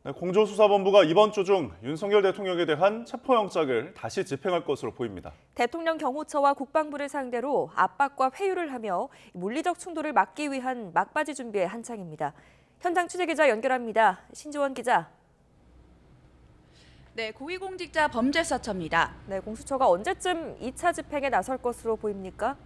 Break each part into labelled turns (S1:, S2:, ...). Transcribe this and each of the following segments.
S1: 네, 공조수사본부가 이번 주 중 윤석열 대통령에 대한 체포영장을 다시 집행할 것으로 보입니다.
S2: 대통령 경호처와 국방부를 상대로 압박과 회유를 하며 물리적 충돌을 막기 위한 막바지 준비에 한창입니다. 현장 취재기자 연결합니다. 신지원 기자.
S3: 네, 고위공직자 범죄수사처입니다.
S2: 네, 공수처가 언제쯤 2차 집행에 나설 것으로 보입니까?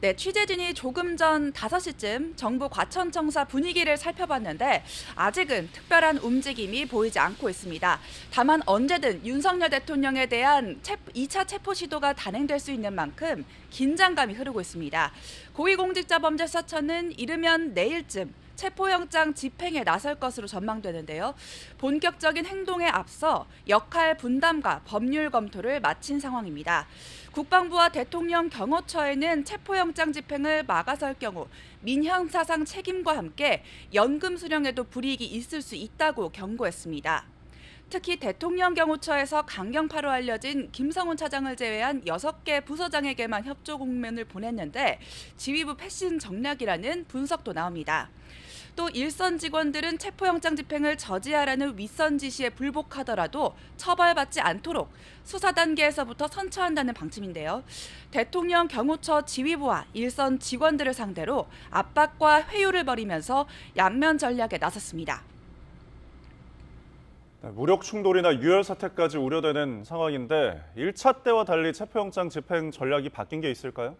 S3: 네, 취재진이 조금 전 5시쯤 정부 과천청사 분위기를 살펴봤는데 아직은 특별한 움직임이 보이지 않고 있습니다. 다만 언제든 윤석열 대통령에 대한 2차 체포 시도가 단행될 수 있는 만큼 긴장감이 흐르고 있습니다. 고위공직자 범죄수사처는 이르면 내일쯤 체포영장 집행에 나설 것으로 전망되는데요. 본격적인 행동에 앞서 역할 분담과 법률 검토를 마친 상황입니다. 국방부와 대통령 경호처에는 체포영장 집행을 막아설 경우 민형사상 책임과 함께 연금 수령에도 불이익이 있을 수 있다고 경고했습니다. 특히 대통령 경호처에서 강경파로 알려진 김성훈 차장을 제외한 6개 부서장에게만 협조 공문을 보냈는데 지휘부 패신 전략이라는 분석도 나옵니다. 또 일선 직원들은 체포영장 집행을 저지하라는 윗선 지시에 불복하더라도 처벌받지 않도록 수사 단계에서부터 선처한다는 방침인데요. 대통령 경호처 지휘부와 일선 직원들을 상대로 압박과 회유를 벌이면서 양면 전략에 나섰습니다.
S1: 무력 충돌이나 유혈 사태까지 우려되는 상황인데 1차 때와 달리 체포영장 집행 전략이 바뀐 게 있을까요?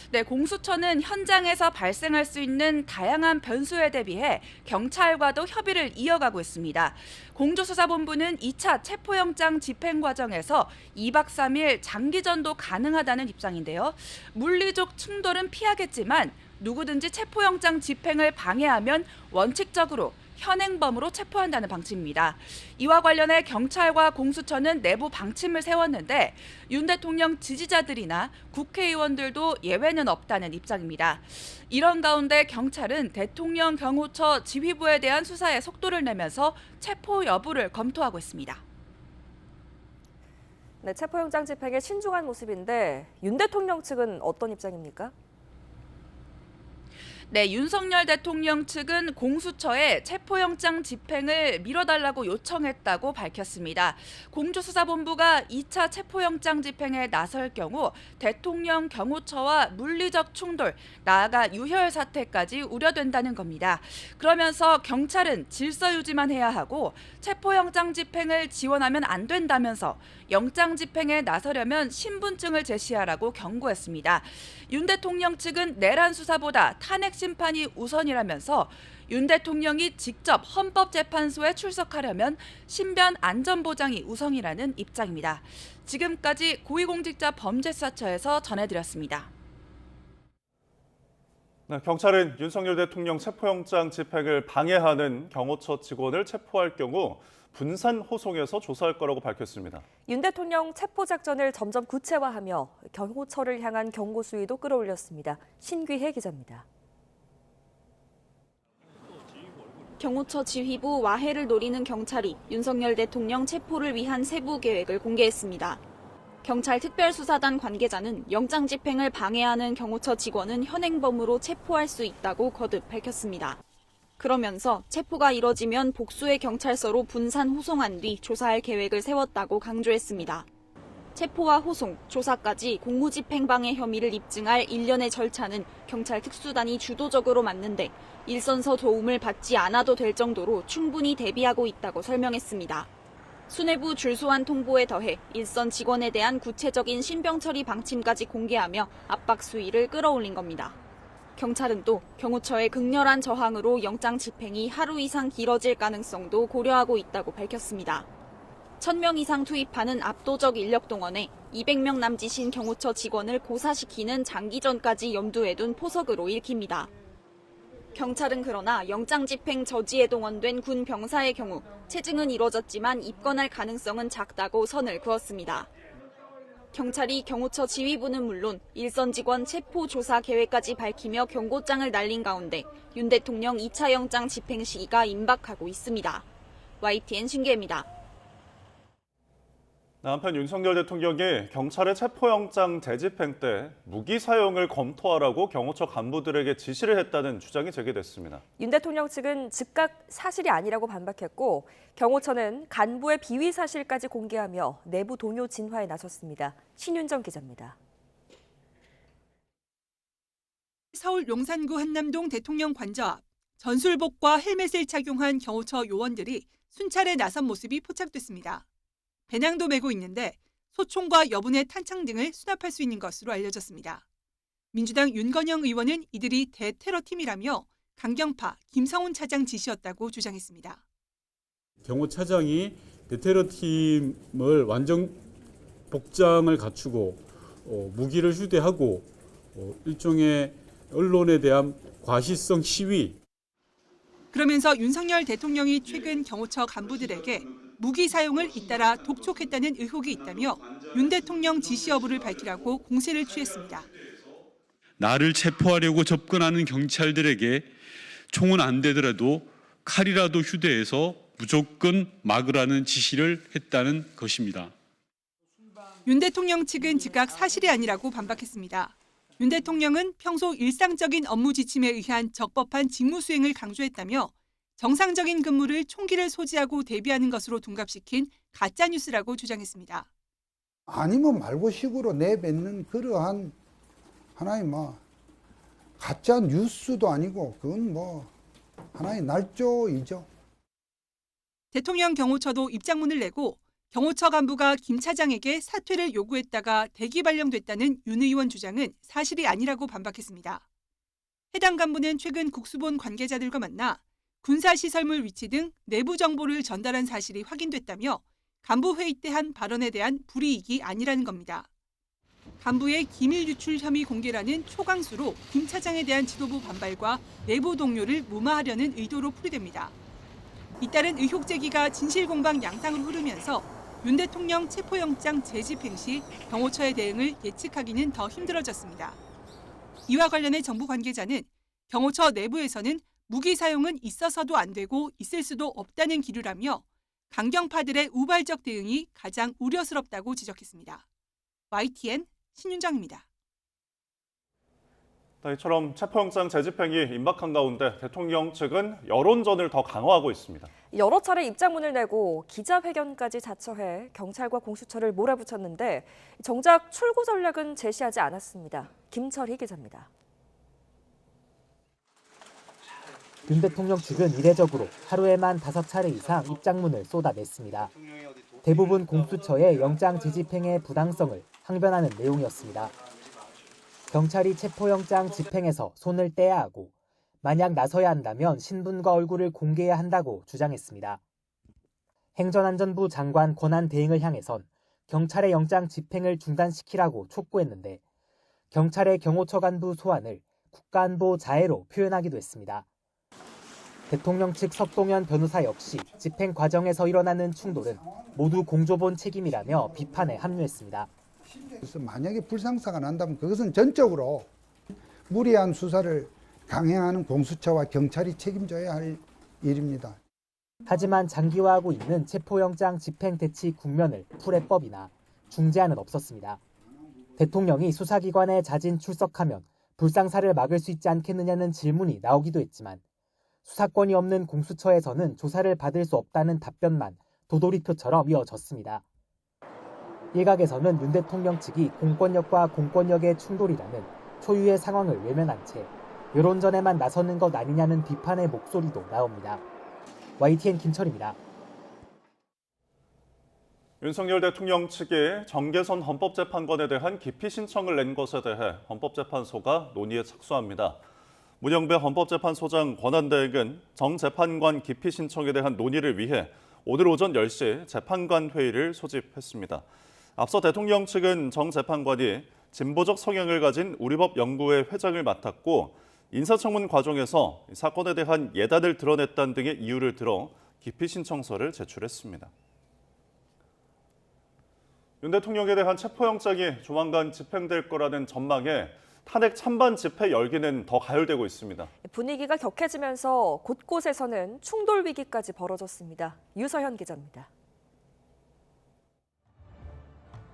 S3: 네, 공수처는 현장에서 발생할 수 있는 다양한 변수에 대비해 경찰과도 협의를 이어가고 있습니다. 공조수사본부는 2차 체포영장 집행 과정에서 2박 3일 장기전도 가능하다는 입장인데요. 물리적 충돌은 피하겠지만 누구든지 체포영장 집행을 방해하면 원칙적으로 현행범으로 체포한다는 방침입니다. 이와 관련해 경찰과 공수처는 내부 방침을 세웠는데 윤 대통령 지지자들이나 국회의원들도 예외는 없다는 입장입니다. 이런 가운데 경찰은 대통령 경호처 지휘부에 대한 수사에 속도를 내면서 체포 여부를 검토하고 있습니다.
S2: 네, 체포영장 집행에 신중한 모습인데 윤 대통령 측은 어떤 입장입니까?
S3: 네, 윤석열 대통령 측은 공수처에 체포영장 집행을 미뤄달라고 요청했다고 밝혔습니다. 공조수사본부가 2차 체포영장 집행에 나설 경우 대통령 경호처와 물리적 충돌, 나아가 유혈 사태까지 우려된다는 겁니다. 그러면서 경찰은 질서 유지만 해야 하고 체포영장 집행을 지원하면 안 된다면서 영장 집행에 나서려면 신분증을 제시하라고 경고했습니다. 윤 대통령 측은 내란 수사보다 탄핵 심판이 우선이라면서 윤 대통령이 직접 헌법재판소에 출석하려면 신변 안전보장이 우선이라는 입장입니다. 지금까지 고위공직자 범죄수사처에서 전해드렸습니다.
S1: 네, 경찰은 윤석열 대통령 체포영장 집행을 방해하는 경호처 직원을 체포할 경우 분산 호송해서 조사할 거라고 밝혔습니다.
S2: 윤 대통령 체포 작전을 점점 구체화하며 경호처를 향한 경고 수위도 끌어올렸습니다. 신귀혜 기자입니다.
S4: 경호처 지휘부 와해를 노리는 경찰이 윤석열 대통령 체포를 위한 세부 계획을 공개했습니다. 경찰 특별수사단 관계자는 영장 집행을 방해하는 경호처 직원은 현행범으로 체포할 수 있다고 거듭 밝혔습니다. 그러면서 체포가 이뤄지면 복수의 경찰서로 분산 호송한 뒤 조사할 계획을 세웠다고 강조했습니다. 체포와 호송, 조사까지 공무집행방해 혐의를 입증할 일련의 절차는 경찰 특수단이 주도적으로 맡는데 일선서 도움을 받지 않아도 될 정도로 충분히 대비하고 있다고 설명했습니다. 수뇌부 줄소한 통보에 더해 일선 직원에 대한 구체적인 신병 처리 방침까지 공개하며 압박 수위를 끌어올린 겁니다. 경찰은 또 경호처의 극렬한 저항으로 영장 집행이 하루 이상 길어질 가능성도 고려하고 있다고 밝혔습니다. 1,000명 이상 투입하는 압도적 인력 동원에 200명 남짓인 경호처 직원을 고사시키는 장기전까지 염두에 둔 포석으로 읽힙니다. 경찰은 그러나 영장 집행 저지에 동원된 군 병사의 경우 체증은 이뤄졌지만 입건할 가능성은 작다고 선을 그었습니다. 경찰이 경호처 지휘부는 물론 일선 직원 체포 조사 계획까지 밝히며 경고장을 날린 가운데 윤 대통령 2차 영장 집행 시기가 임박하고 있습니다. YTN 신기혜입니다.
S1: 한편 윤석열 대통령이 경찰의 체포영장 재집행 때 무기 사용을 검토하라고 경호처 간부들에게 지시를 했다는 주장이 제기됐습니다.
S2: 윤 대통령 측은 즉각 사실이 아니라고 반박했고 경호처는 간부의 비위 사실까지 공개하며 내부 동요 진화에 나섰습니다. 신윤정 기자입니다.
S5: 서울 용산구 한남동 대통령 관저 앞 전술복과 헬멧을 착용한 경호처 요원들이 순찰에 나선 모습이 포착됐습니다. 배낭도 메고 있는데 소총과 여분의 탄창 등을 수납할 수 있는 것으로 알려졌습니다. 민주당 윤건영 의원은 이들이 대테러팀이라며 강경파 김성훈 차장 지시였다고 주장했습니다.
S6: 경호차장이 대테러팀을 완전 복장을 갖추고 무기를 휴대하고 일종의 언론에 대한 과시성 시위.
S5: 그러면서 윤석열 대통령이 최근 경호처 간부들에게 무기 사용을 잇따라 독촉했다는 의혹이 있다며 윤 대통령 지시 여부를 밝히라고 공세를 취했습니다.
S7: 나를 체포하려고 접근하는 경찰들에게 총은 안 되더라도 칼이라도 휴대해서 무조건 막으라는 지시를 했다는 것입니다.
S5: 윤 대통령 측은 즉각 사실이 아니라고 반박했습니다. 윤 대통령은 평소 일상적인 업무 지침에 의한 적법한 직무 수행을 강조했다며 정상적인 근무를 총기를 소지하고 대비하는 것으로 둔갑시킨 가짜뉴스라고 주장했습니다.
S8: 아니면 말고식으로 내뱉는 그러한 하나의 가짜 뉴스도 아니고 그건 하나의 날조이죠.
S5: 대통령 경호처도 입장문을 내고 경호처 간부가 김 차장에게 사퇴를 요구했다가 대기 발령됐다는 윤 의원 주장은 사실이 아니라고 반박했습니다. 해당 간부는 최근 국수본 관계자들과 만나 군사시설물 위치 등 내부 정보를 전달한 사실이 확인됐다며 간부 회의 때 한 발언에 대한 불이익이 아니라는 겁니다. 간부의 기밀 유출 혐의 공개라는 초강수로 김 차장에 대한 지도부 반발과 내부 동료를 무마하려는 의도로 풀이됩니다. 잇따른 의혹 제기가 진실공방 양상으로 흐르면서 윤 대통령 체포영장 재집행 시 경호처의 대응을 예측하기는 더 힘들어졌습니다. 이와 관련해 정부 관계자는 경호처 내부에서는 무기 사용은 있어서도 안 되고 있을 수도 없다는 기류라며 강경파들의 우발적 대응이 가장 우려스럽다고 지적했습니다. YTN 신윤정입니다.
S1: 이처럼 체포영장 재집행이 임박한 가운데 대통령 측은 여론전을 더 강화하고 있습니다.
S2: 여러 차례 입장문을 내고 기자회견까지 자처해 경찰과 공수처를 몰아붙였는데 정작 출구 전략은 제시하지 않았습니다. 김철희 기자입니다.
S9: 윤 대통령 측은 이례적으로 하루에만 5차례 이상 입장문을 쏟아냈습니다. 대부분 공수처의 영장 재집행의 부당성을 항변하는 내용이었습니다. 경찰이 체포영장 집행에서 손을 떼야 하고 만약 나서야 한다면 신분과 얼굴을 공개해야 한다고 주장했습니다. 행정안전부 장관 권한 대행을 향해선 경찰의 영장 집행을 중단시키라고 촉구했는데 경찰의 경호처 간부 소환을 국가안보 자해로 표현하기도 했습니다. 대통령 측 석동현 변호사 역시 집행 과정에서 일어나는 충돌은 모두 공조본 책임이라며 비판에 합류했습니다.
S8: 그래서 만약에 불상사가 난다면 그것은 전적으로 무리한 수사를 강행하는 공수처와 경찰이 책임져야 할 일입니다.
S9: 하지만 장기화하고 있는 체포영장 집행 대치 국면을 풀 해법이나 중재안은 없었습니다. 대통령이 수사기관에 자진 출석하면 불상사를 막을 수 있지 않겠느냐는 질문이 나오기도 했지만 수사권이 없는 공수처에서는 조사를 받을 수 없다는 답변만 도돌이표처럼 이어졌습니다. 일각에서는 윤 대통령 측이 공권력과 공권력의 충돌이라는 초유의 상황을 외면한 채 여론전에만 나서는 것 아니냐는 비판의 목소리도 나옵니다. YTN 김철입니다.
S1: 윤석열 대통령 측이 정계선 헌법재판관에 대한 기피 신청을 낸 것에 대해 헌법재판소가 논의에 착수합니다. 문영배 헌법재판소장 권한대행은 정 재판관 기피 신청에 대한 논의를 위해 오늘 오전 10시 재판관 회의를 소집했습니다. 앞서 대통령 측은 정 재판관이 진보적 성향을 가진 우리법 연구회 회장을 맡았고 인사청문 과정에서 사건에 대한 예단을 드러냈다는 등의 이유를 들어 기피 신청서를 제출했습니다. 윤 대통령에 대한 체포영장이 조만간 집행될 거라는 전망에 탄핵 찬반 집회 열기는 더 가열되고 있습니다.
S2: 분위기가 격해지면서 곳곳에서는 충돌 위기까지 벌어졌습니다. 유서현 기자입니다.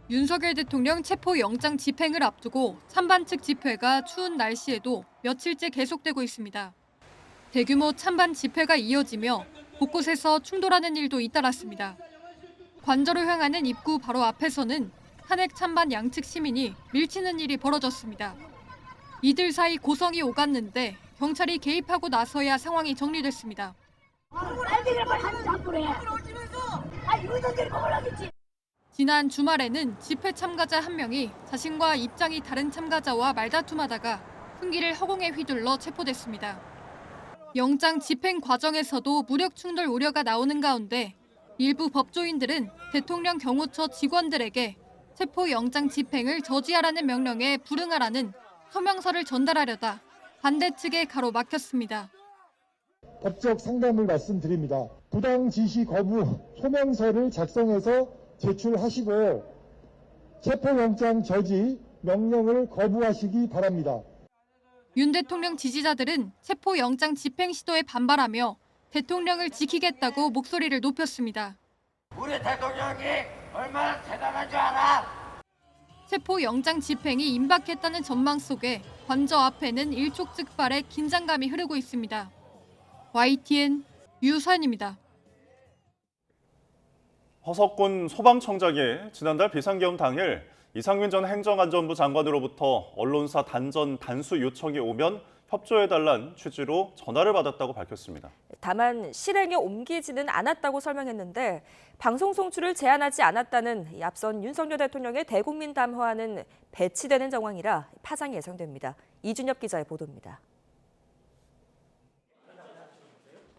S10: 윤석열 대통령 체포영장 집행을 앞두고 찬반 측 집회가 추운 날씨에도 며칠째 계속되고 있습니다. 대규모 찬반 집회가 이어지며 곳곳에서 충돌하는 일도 잇따랐습니다. 관저로 향하는 입구 바로 앞에서는 탄핵 찬반 양측 시민이 밀치는 일이 벌어졌습니다. 이들 사이 고성이 오갔는데 경찰이 개입하고 나서야 상황이 정리됐습니다. 지난 주말에는 집회 참가자 한 명이 자신과 입장이 다른 참가자와 말다툼하다가 흉기를 허공에 휘둘러 체포됐습니다. 영장 집행 과정에서도 무력 충돌 우려가 나오는 가운데 일부 법조인들은 대통령 경호처 직원들에게 체포영장 집행을 저지하라는 명령에 불응하라는 서명서를 전달하려다 반대 측에 가로막혔습니다.
S11: 법적 상담을 말씀드립니다. 부당 지시 거부 소명서를 작성해서 제출하시고 체포영장 저지 명령을 거부하시기 바랍니다.
S10: 윤 대통령 지지자들은 체포영장 집행 시도에 반발하며 대통령을 지키겠다고 목소리를 높였습니다.
S12: 우리 대통령이 얼마나 대단한 줄 알아?
S10: 체포영장 집행이 임박했다는 전망 속에 관저 앞에는 일촉즉발의 긴장감이 흐르고 있습니다. YTN 유수환입니다.
S1: 허석군 소방청장이 지난달 비상계엄 당일 이상민 전 행정안전부 장관으로부터 언론사 단전 단수 요청이 오면 협조해달란 취지로 전화를 받았다고 밝혔습니다.
S2: 다만 실행에 옮기지는 않았다고 설명했는데 방송 송출을 제한하지 않았다는 앞선 윤석열 대통령의 대국민 담화와는 배치되는 정황이라 파장이 예상됩니다. 이준엽 기자의 보도입니다.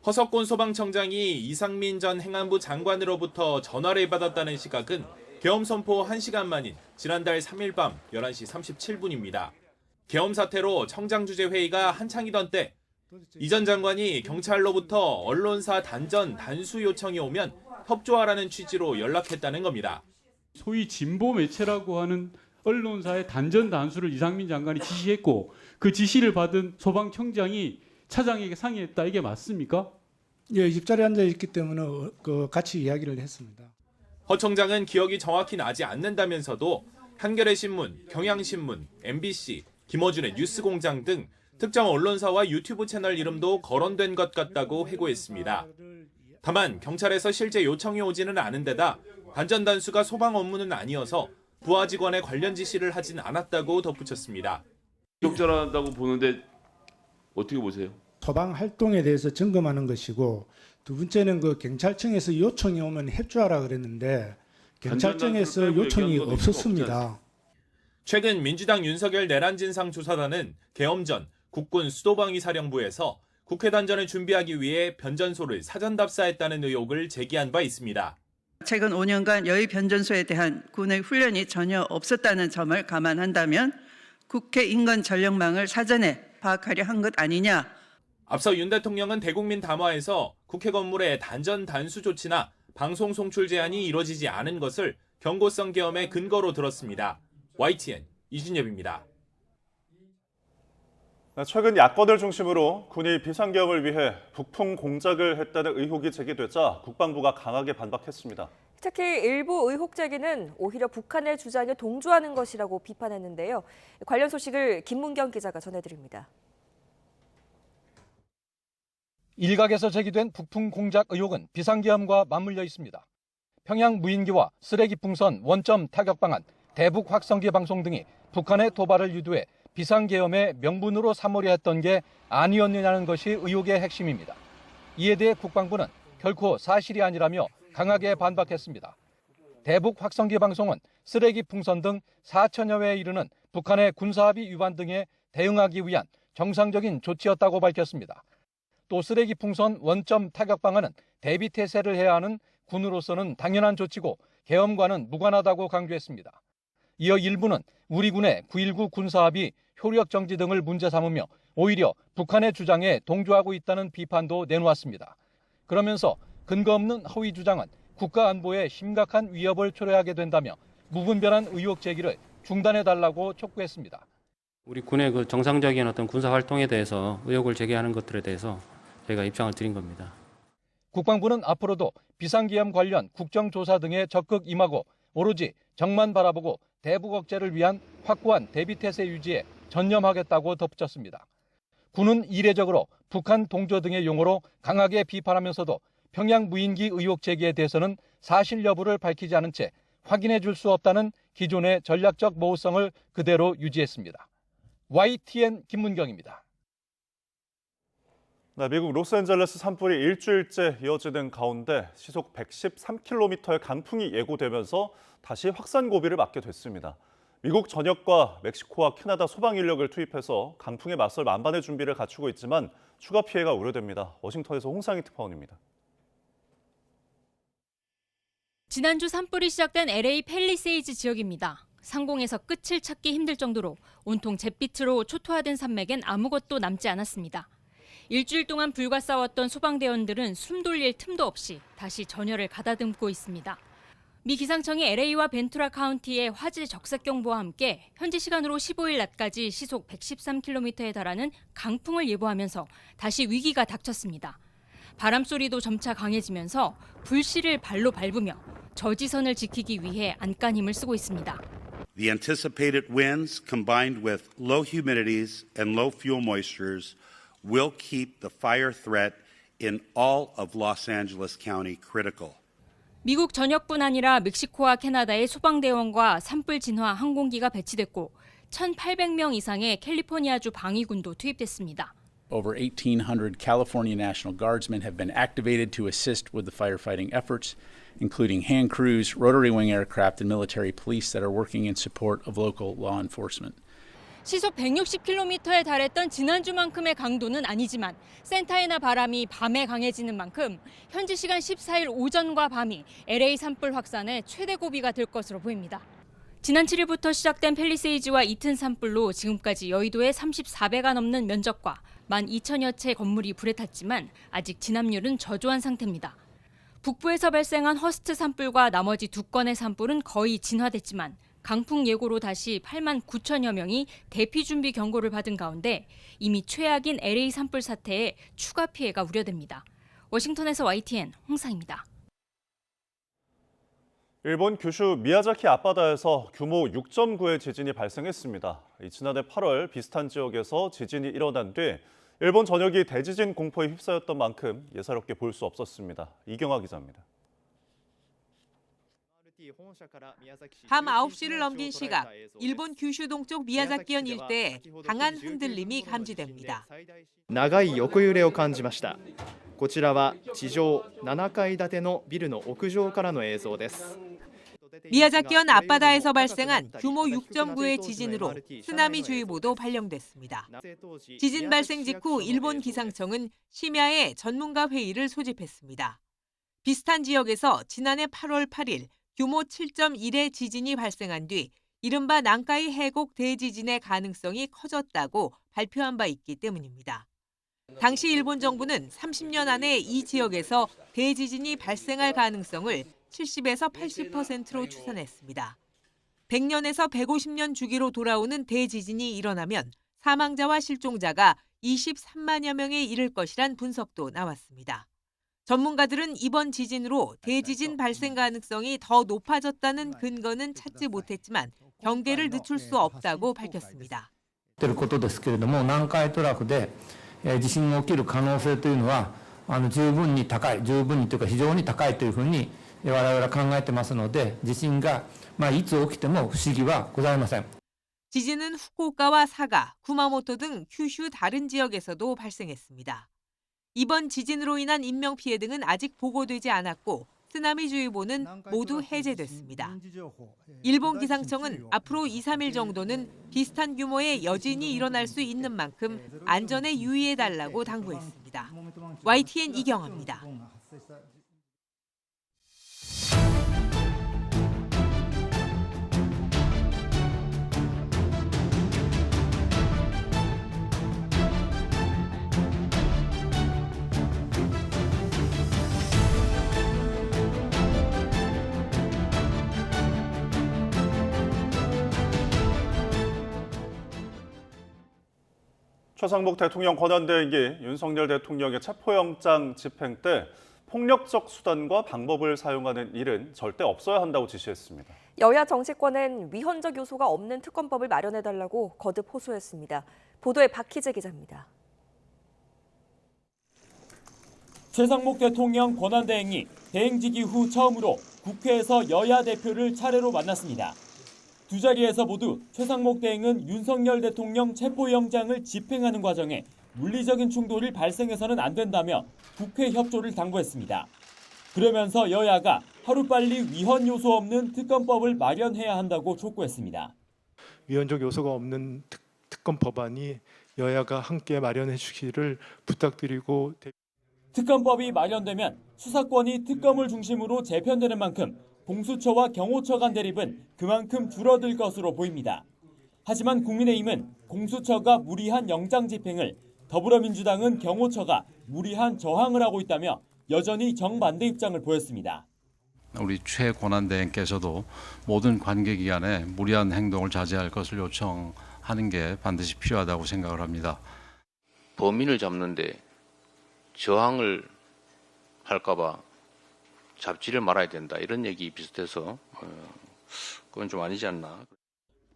S13: 허석군 소방청장이 이상민 전 행안부 장관으로부터 전화를 받았다는 시각은 계엄 선포 1시간 만인 지난달 3일 밤 11시 37분입니다. 계엄 사태로 청장 주재 회의가 한창이던 때 이 전 장관이 경찰로부터 언론사 단전 단수 요청이 오면 협조하라는 취지로 연락했다는 겁니다.
S6: 소위 진보 매체라고 하는 언론사의 단전 단수를 이상민 장관이 지시했고 그 지시를 받은 소방청장이 차장에게 상의했다. 이게 맞습니까?
S14: 예, 입자리에 앉아 있기 때문에 같이 이야기를 했습니다.
S13: 허 청장은 기억이 정확히 나지 않는다면서도 한겨레 신문, 경향신문, MBC, 김어준의 뉴스공장 등 특정 언론사와 유튜브 채널 이름도 거론된 것 같다고 해고했습니다. 다만 경찰에서 실제 요청이 오지는 않은 데다 단전 단수가 소방 업무는 아니어서 부하 직원의 관련 지시를 하진 않았다고 덧붙였습니다.
S15: 적절하다고 보는데 어떻게 보세요?
S14: 소방 활동에 대해서 점검하는 것이고 두 번째는 경찰청에서 요청이 오면 협조하라 그랬는데 경찰청에서 요청이 없었습니다.
S13: 최근 민주당 윤석열 내란진상 조사단은 계엄 전 국군 수도방위사령부에서 국회 단전을 준비하기 위해 변전소를 사전 답사했다는 의혹을 제기한 바 있습니다.
S16: 최근 5년간 여의 변전소에 대한 군의 훈련이 전혀 없었다는 점을 감안한다면 국회 인근 전력망을 사전에 파악하려 한 것 아니냐.
S13: 앞서 윤 대통령은 대국민 담화에서 국회 건물의 단전 단수 조치나 방송 송출 제한이 이뤄지지 않은 것을 경고성 계엄의 근거로 들었습니다. YTN 이준엽입니다.
S1: 최근 야권을 중심으로 군이 비상계엄을 위해 북풍 공작을 했다는 의혹이 제기되자 국방부가 강하게 반박했습니다.
S2: 특히 일부 의혹 제기는 오히려 북한의 주장에 동조하는 것이라고 비판했는데요. 관련 소식을 김문경 기자가 전해드립니다.
S17: 일각에서 제기된 북풍 공작 의혹은 비상계엄과 맞물려 있습니다. 평양 무인기와 쓰레기 풍선 원점 타격 방안, 대북 확성기 방송 등이 북한의 도발을 유도해 비상계엄의 명분으로 삼으려 했던 게 아니었느냐는 것이 의혹의 핵심입니다. 이에 대해 국방부는 결코 사실이 아니라며 강하게 반박했습니다. 대북 확성기 방송은 쓰레기 풍선 등 4천여 회에 이르는 북한의 군사합의 위반 등에 대응하기 위한 정상적인 조치였다고 밝혔습니다. 또 쓰레기 풍선 원점 타격 방안은 대비 태세를 해야 하는 군으로서는 당연한 조치고 계엄과는 무관하다고 강조했습니다. 이어 일부는 우리 군의 9.19 군사합의 효력 정지 등을 문제 삼으며 오히려 북한의 주장에 동조하고 있다는 비판도 내놓았습니다. 그러면서 근거 없는 허위 주장은 국가 안보에 심각한 위협을 초래하게 된다며 무분별한 의혹 제기를 중단해달라고 촉구했습니다.
S18: 우리 군의 그 정상적인 어떤 군사 활동에 대해서 의혹을 제기하는 것들에 대해서 저희가 입장을 드린 겁니다.
S17: 국방부는 앞으로도 비상계엄 관련 국정조사 등에 적극 임하고 오로지 정만 바라보고 대북 억제를 위한 확고한 대비태세 유지에 전념하겠다고 덧붙였습니다. 군은 이례적으로 북한 동조 등의 용어로 강하게 비판하면서도 평양 무인기 의혹 제기에 대해서는 사실 여부를 밝히지 않은 채 확인해 줄 수 없다는 기존의 전략적 모호성을 그대로 유지했습니다. YTN 김문경입니다.
S1: 네, 미국 로스앤젤레스 산불이 일주일째 이어지는 가운데 시속 113km의 강풍이 예고되면서 다시 확산 고비를 맞게 됐습니다. 미국 전역과 멕시코와 캐나다 소방 인력을 투입해서 강풍에 맞설 만반의 준비를 갖추고 있지만 추가 피해가 우려됩니다. 워싱턴에서 홍상희 특파원입니다.
S19: 지난주 산불이 시작된 LA 팰리세이즈 지역입니다. 상공에서 끝을 찾기 힘들 정도로 온통 잿빛으로 초토화된 산맥엔 아무것도 남지 않았습니다. 일주일 동안 불과 싸웠던 소방대원들은 숨 돌릴 틈도 없이 다시 전열을 가다듬고 있습니다. 미 기상청이 LA와 벤투라 카운티의 화재 적색 경보와 함께 현지 시간으로 15일 낮까지 시속 113km에 달하는 강풍을 예보하면서 다시 위기가 닥쳤습니다. 바람 소리도 점차 강해지면서 불씨를 발로 밟으며 저지선을 지키기 위해 안간힘을 쓰고 있습니다.
S20: The anticipated winds combined with low humidities and low fuel moistures will keep the fire threat in all of Los Angeles County critical.
S19: 미국 전역뿐 아니라 멕시코와 캐나다의 소방대원과 산불 진화 항공기가 배치됐고 1,800명 이상의 캘리포니아주 방위군도 투입됐습니다.
S21: Over 1,800 California National Guardsmen have been activated to assist with the firefighting efforts, including hand crews, rotary wing aircraft, and military police that are working in support of local law enforcement.
S19: 시속 160km에 달했던 지난주만큼의 강도는 아니지만 센타에나 바람이 밤에 강해지는 만큼 현지 시간 14일 오전과 밤이 LA 산불 확산의 최대 고비가 될 것으로 보입니다. 지난 7일부터 시작된 팰리세이즈와 이튼 산불로 지금까지 여의도의 34배가 넘는 면적과 12,000여 채 건물이 불에 탔지만 아직 진압률은 저조한 상태입니다. 북부에서 발생한 허스트 산불과 나머지 2건의 산불은 거의 진화됐지만 강풍 예고로 다시 8만 9천여 명이 대피 준비 경고를 받은 가운데 이미 최악인 LA 산불 사태에 추가 피해가 우려됩니다. 워싱턴에서 YTN 홍상입니다.
S1: 일본 규슈 미야자키 앞바다에서 규모 6.9의 지진이 발생했습니다. 지난해 8월 비슷한 지역에서 지진이 일어난 뒤 일본 전역이 대지진 공포에 휩싸였던 만큼 예사롭게 볼 수 없었습니다. 이경화 기자입니다.
S22: 밤 9시를 넘긴 시각, 일본 규슈 동쪽 미야자키현 일대에 강한 흔들림이 감지됩니다.
S23: 長い横揺れを感じました。こちらは地上7階建てのビルの屋上からの映像です。
S22: 미야자키현 앞바다에서 발생한 규모 6.9의 지진으로 쓰나미주의보도 발령됐습니다. 지진 발생 직후 일본 기상청은 심야에 전문가 회의를 소집했습니다. 비슷한 지역에서 지난해 8월 8일 규모 7.1의 지진이 발생한 뒤 이른바 난카이 해곡 대지진의 가능성이 커졌다고 발표한 바 있기 때문입니다. 당시 일본 정부는 30년 안에 이 지역에서 대지진이 발생할 가능성을 70에서 80%로 추산했습니다. 100년에서 150년 주기로 돌아오는 대지진이 일어나면 사망자와 실종자가 23만여 명에 이를 것이란 분석도 나왔습니다. 전문가들은 이번 지진으로 대지진 발생 가능성이 더 높아졌다는 근거는 찾지 못했지만 경계를 늦출 수 없다고 밝혔습니다.
S24: 南海トラフで地震が起きる可能性というのは十分に高い、十分にというか非常に高いというふうに我々は考えてますので、地震がいつ起きても不思議はございません.
S22: 지진은 후쿠오카와 사가, 구마모토 등 규슈 다른 지역에서도 발생했습니다. 이번 지진으로 인한 인명피해 등은 아직 보고되지 않았고 쓰나미주의보는 모두 해제됐습니다. 일본 기상청은 앞으로 2, 3일 정도는 비슷한 규모의 여진이 일어날 수 있는 만큼 안전에 유의해달라고 당부했습니다. YTN 이경아입니다.
S1: 최상목 대통령 권한대행이 윤석열 대통령의 체포영장 집행 때 폭력적 수단과 방법을 사용하는 일은 절대 없어야 한다고 지시했습니다.
S2: 여야 정치권은 위헌적 요소가 없는 특검법을 마련해달라고 거듭 호소했습니다. 보도에 박희재 기자입니다.
S3: 최상목 대통령 권한대행이 대행직이 후 처음으로 국회에서 여야 대표를 차례로 만났습니다. 두 자리에서 모두 최상목 대행은 윤석열 대통령 체포영장을 집행하는 과정에 물리적인 충돌이 발생해서는 안 된다며 국회 협조를 당부했습니다. 그러면서 여야가 하루빨리 위헌 요소 없는 특검법을 마련해야 한다고 촉구했습니다.
S4: 위헌적 요소가 없는 특검 법안이 여야가 함께 마련해 주기를 부탁드리고
S3: 특검법이 마련되면 수사권이 특검을 중심으로 재편되는 만큼 공수처와 경호처 간 대립은 그만큼 줄어들 것으로 보입니다. 하지만 국민의힘은 공수처가 무리한 영장 집행을, 더불어민주당은 경호처가 무리한 저항을 하고 있다며 여전히 정반대 입장을 보였습니다.
S5: 우리 최 권한대행께서도 모든 관계기관에 무리한 행동을 자제할 것을 요청하는 게 반드시 필요하다고 생각을 합니다.
S7: 범인을 잡는데 저항을 할까 봐 잡지를 말아야 된다, 이런 얘기 비슷해서 그건 좀 아니지 않나.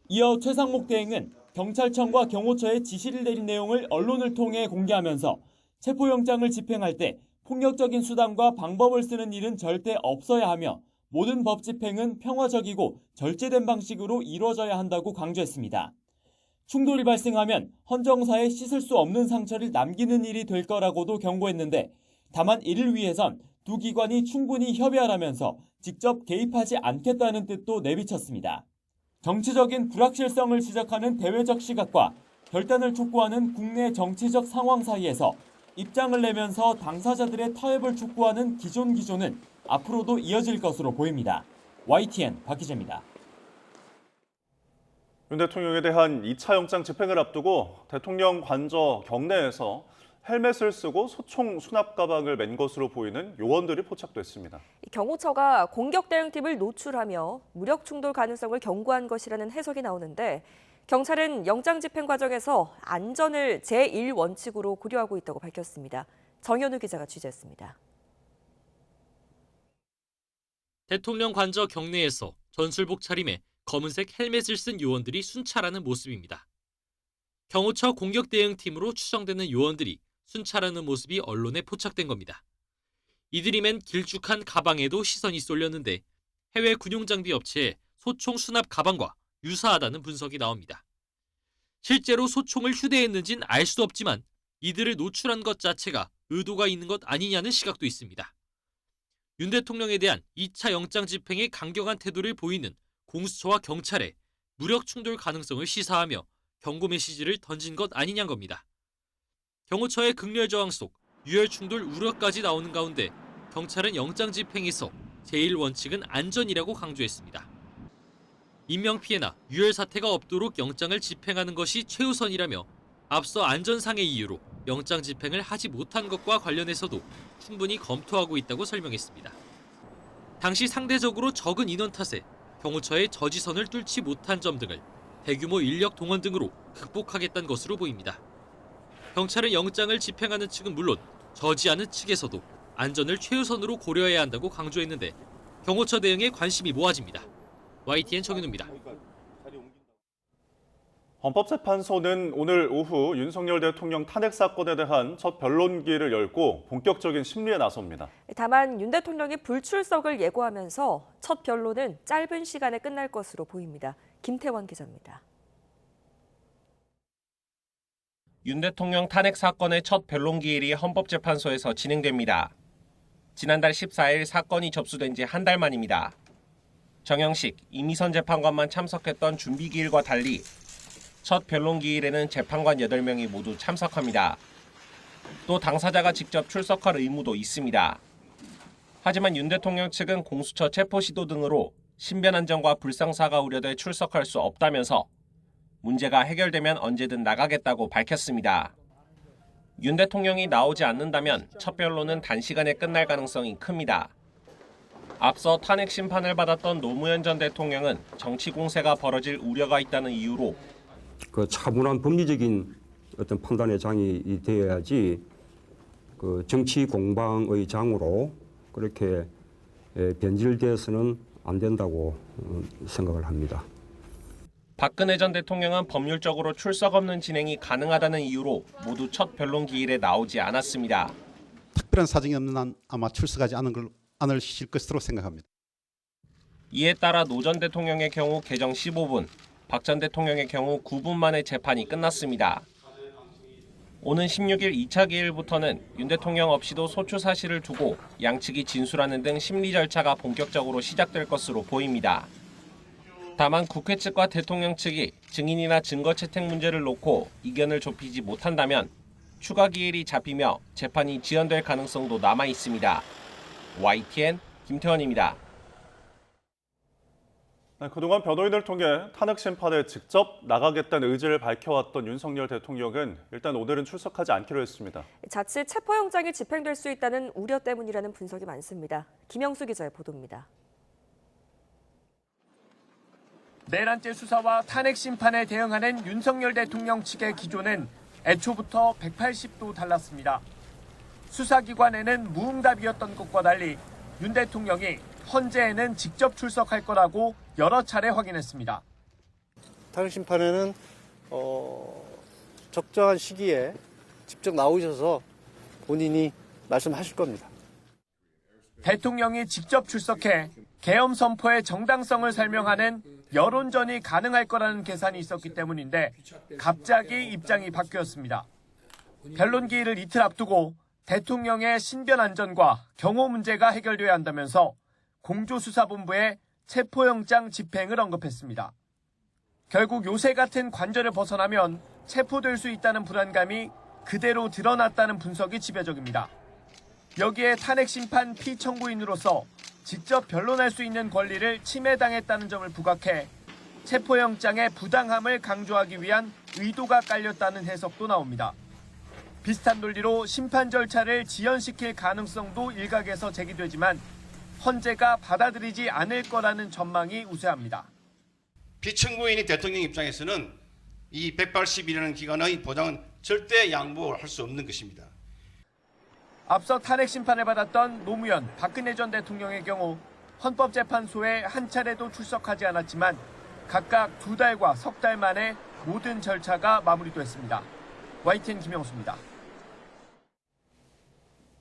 S3: 이어 최상목 대행은 경찰청과 경호처에 지시를 내린 내용을 언론을 통해 공개하면서 체포영장을 집행할 때 폭력적인 수단과 방법을 쓰는 일은 절대 없어야 하며 모든 법 집행은 평화적이고 절제된 방식으로 이루어져야 한다고 강조했습니다. 충돌이 발생하면 헌정사에 씻을 수 없는 상처를 남기는 일이 될 거라고도 경고했는데, 다만 이를 위해선 두 기관이 충분히 협의하라면서 직접 개입하지 않겠다는 뜻도 내비쳤습니다. 정치적인 불확실성을 지적하는 대외적 시각과 결단을 촉구하는 국내 정치적 상황 사이에서 입장을 내면서 당사자들의 타협을 촉구하는 기존은 앞으로도 이어질 것으로 보입니다. YTN 박희재입니다.
S1: 윤 대통령에 대한 2차 영장 집행을 앞두고 대통령 관저 경내에서 헬멧을 쓰고 소총 수납 가방을 맨 것으로 보이는 요원들이 포착됐습니다.
S2: 경호처가 공격 대응팀을 노출하며 무력 충돌 가능성을 경고한 것이라는 해석이 나오는데, 경찰은 영장 집행 과정에서 안전을 제1원칙으로 고려하고 있다고 밝혔습니다. 정현우 기자가 취재했습니다.
S25: 대통령 관저 경내에서 전술복 차림에 검은색 헬멧을 쓴 요원들이 순찰하는 모습입니다. 경호처 공격 대응팀으로 추정되는 요원들이 순찰하는 모습이 언론에 포착된 겁니다. 이들이 맨 길쭉한 가방에도 시선이 쏠렸는데 해외 군용장비 업체의 소총 수납 가방과 유사하다는 분석이 나옵니다. 실제로 소총을 휴대했는진 알 수 없지만 이들을 노출한 것 자체가 의도가 있는 것 아니냐는 시각도 있습니다. 윤 대통령에 대한 2차 영장 집행에 강경한 태도를 보이는 공수처와 경찰의 무력 충돌 가능성을 시사하며 경고 메시지를 던진 것 아니냐는 겁니다. 경호처의 극렬 저항 속 유혈 충돌 우려까지 나오는 가운데 경찰은 영장 집행에서 제1원칙은 안전이라고 강조했습니다. 인명피해나 유혈 사태가 없도록 영장을 집행하는 것이 최우선이라며 앞서 안전상의 이유로 영장 집행을 하지 못한 것과 관련해서도 충분히 검토하고 있다고 설명했습니다. 당시 상대적으로 적은 인원 탓에 경호처의 저지선을 뚫지 못한 점 등을 대규모 인력 동원 등으로 극복하겠다는 것으로 보입니다. 경찰은 영장을 집행하는 측은 물론 저지하는 측에서도 안전을 최우선으로 고려해야 한다고 강조했는데 경호처 대응에 관심이 모아집니다. YTN 정윤우입니다.
S1: 헌법재판소는 오늘 오후 윤석열 대통령 탄핵 사건에 대한 첫 변론기를 열고 본격적인 심리에 나섭니다.
S2: 다만 윤 대통령이 불출석을 예고하면서 첫 변론은 짧은 시간에 끝날 것으로 보입니다. 김태원 기자입니다.
S26: 윤 대통령 탄핵 사건의 첫 변론 기일이 헌법재판소에서 진행됩니다. 지난달 14일 사건이 접수된 지 한 달 만입니다. 정영식, 이미선 재판관만 참석했던 준비 기일과 달리 첫 변론 기일에는 재판관 8명이 모두 참석합니다. 또 당사자가 직접 출석할 의무도 있습니다. 하지만 윤 대통령 측은 공수처 체포 시도 등으로 신변 안전과 불상사가 우려돼 출석할 수 없다면서 문제가 해결되면 언제든 나가겠다고 밝혔습니다. 윤 대통령이 나오지 않는다면 첫 변론은 단시간에 끝날 가능성이 큽니다. 앞서 탄핵 심판을 받았던 노무현 전 대통령은 정치 공세가 벌어질 우려가 있다는 이유로
S27: 그 차분한 법리적인 어떤 판단의 장이 되어야지 그 정치 공방의 장으로 그렇게 변질돼서는 안 된다고 생각을 합니다.
S26: 박근혜 전 대통령은 법률적으로 출석 없는 진행이 가능하다는 이유로 모두 첫 변론 기일에 나오지 않았습니다.
S6: 특별한 사정이 없는 한 아마 출석하지 않으실 것으로 생각합니다.
S26: 이에 따라 노 전 대통령의 경우 개정 15분, 박 전 대통령의 경우 9분 만에 재판이 끝났습니다. 오는 16일 2차 기일부터는 윤 대통령 없이도 소추 사실을 두고 양측이 진술하는 등 심리 절차가 본격적으로 시작될 것으로 보입니다. 다만 국회 측과 대통령 측이 증인이나 증거 채택 문제를 놓고 이견을 좁히지 못한다면 추가 기일이 잡히며 재판이 지연될 가능성도 남아 있습니다. YTN 김태원입니다.
S1: 그동안 변호인을 통해 탄핵 심판에 직접 나가겠다는 의지를 밝혀왔던 윤석열 대통령은 일단 오늘은 출석하지 않기로 했습니다.
S2: 자칫 체포영장이 집행될 수 있다는 우려 때문이라는 분석이 많습니다. 김영수 기자의 보도입니다.
S3: 내란죄 수사와 탄핵 심판에 대응하는 윤석열 대통령 측의 기조는 애초부터 180도 달랐습니다. 수사기관에는 무응답이었던 것과 달리 윤 대통령이 헌재에는 직접 출석할 거라고 여러 차례 확인했습니다.
S8: 탄핵 심판에는 적정한 시기에 직접 나오셔서 본인이 말씀하실 겁니다.
S3: 대통령이 직접 출석해 계엄 선포의 정당성을 설명하는 여론전이 가능할 거라는 계산이 있었기 때문인데 갑자기 입장이 바뀌었습니다. 변론 기일을 이틀 앞두고 대통령의 신변 안전과 경호 문제가 해결돼야 한다면서 공조수사본부에 체포영장 집행을 언급했습니다. 결국 요새 같은 관절을 벗어나면 체포될 수 있다는 불안감이 그대로 드러났다는 분석이 지배적입니다. 여기에 탄핵 심판 피청구인으로서 직접 변론할 수 있는 권리를 침해당했다는 점을 부각해 체포영장의 부당함을 강조하기 위한 의도가 깔렸다는 해석도 나옵니다. 비슷한 논리로 심판 절차를 지연시킬 가능성도 일각에서 제기되지만 헌재가 받아들이지 않을 거라는 전망이 우세합니다.
S9: 피청구인이 대통령 입장에서는 이 180일이라는 기간의 보장은 절대 양보할 수 없는 것입니다.
S3: 앞서 탄핵 심판을 받았던 노무현, 박근혜 전 대통령의 경우 헌법재판소에 한 차례도 출석하지 않았지만 각각 2달과 석 달 만에 모든 절차가 마무리됐습니다. YTN 김영수입니다.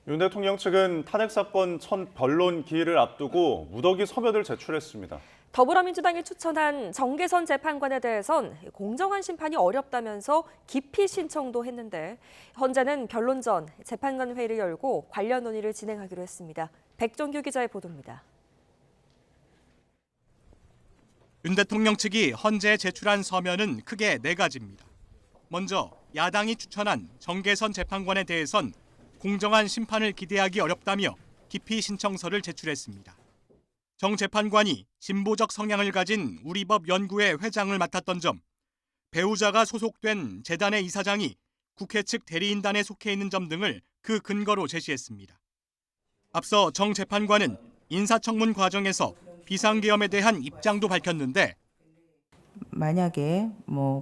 S1: 윤 대통령 측은 탄핵 사건 첫 변론 기일을 앞두고 무더기 서면을 제출했습니다.
S2: 더불어민주당이 추천한 정계선 재판관에 대해선 공정한 심판이 어렵다면서 기피 신청도 했는데 헌재는 변론 전 재판관 회의를 열고 관련 논의를 진행하기로 했습니다. 백종규 기자의 보도입니다.
S10: 윤 대통령 측이 헌재에 제출한 서면은 크게 4가지입니다. 먼저 야당이 추천한 정계선 재판관에 대해선 공정한 심판을 기대하기 어렵다며 기피 신청서를 제출했습니다. 정 재판관이 진보적 성향을 가진 우리법 연구회 회장을 맡았던 점, 배우자가 소속된 재단의 이사장이 국회 측 대리인단에 속해 있는 점 등을 그 근거로 제시했습니다. 앞서 정 재판관은 인사청문 과정에서 비상계엄에 대한 입장도 밝혔는데
S11: 만약에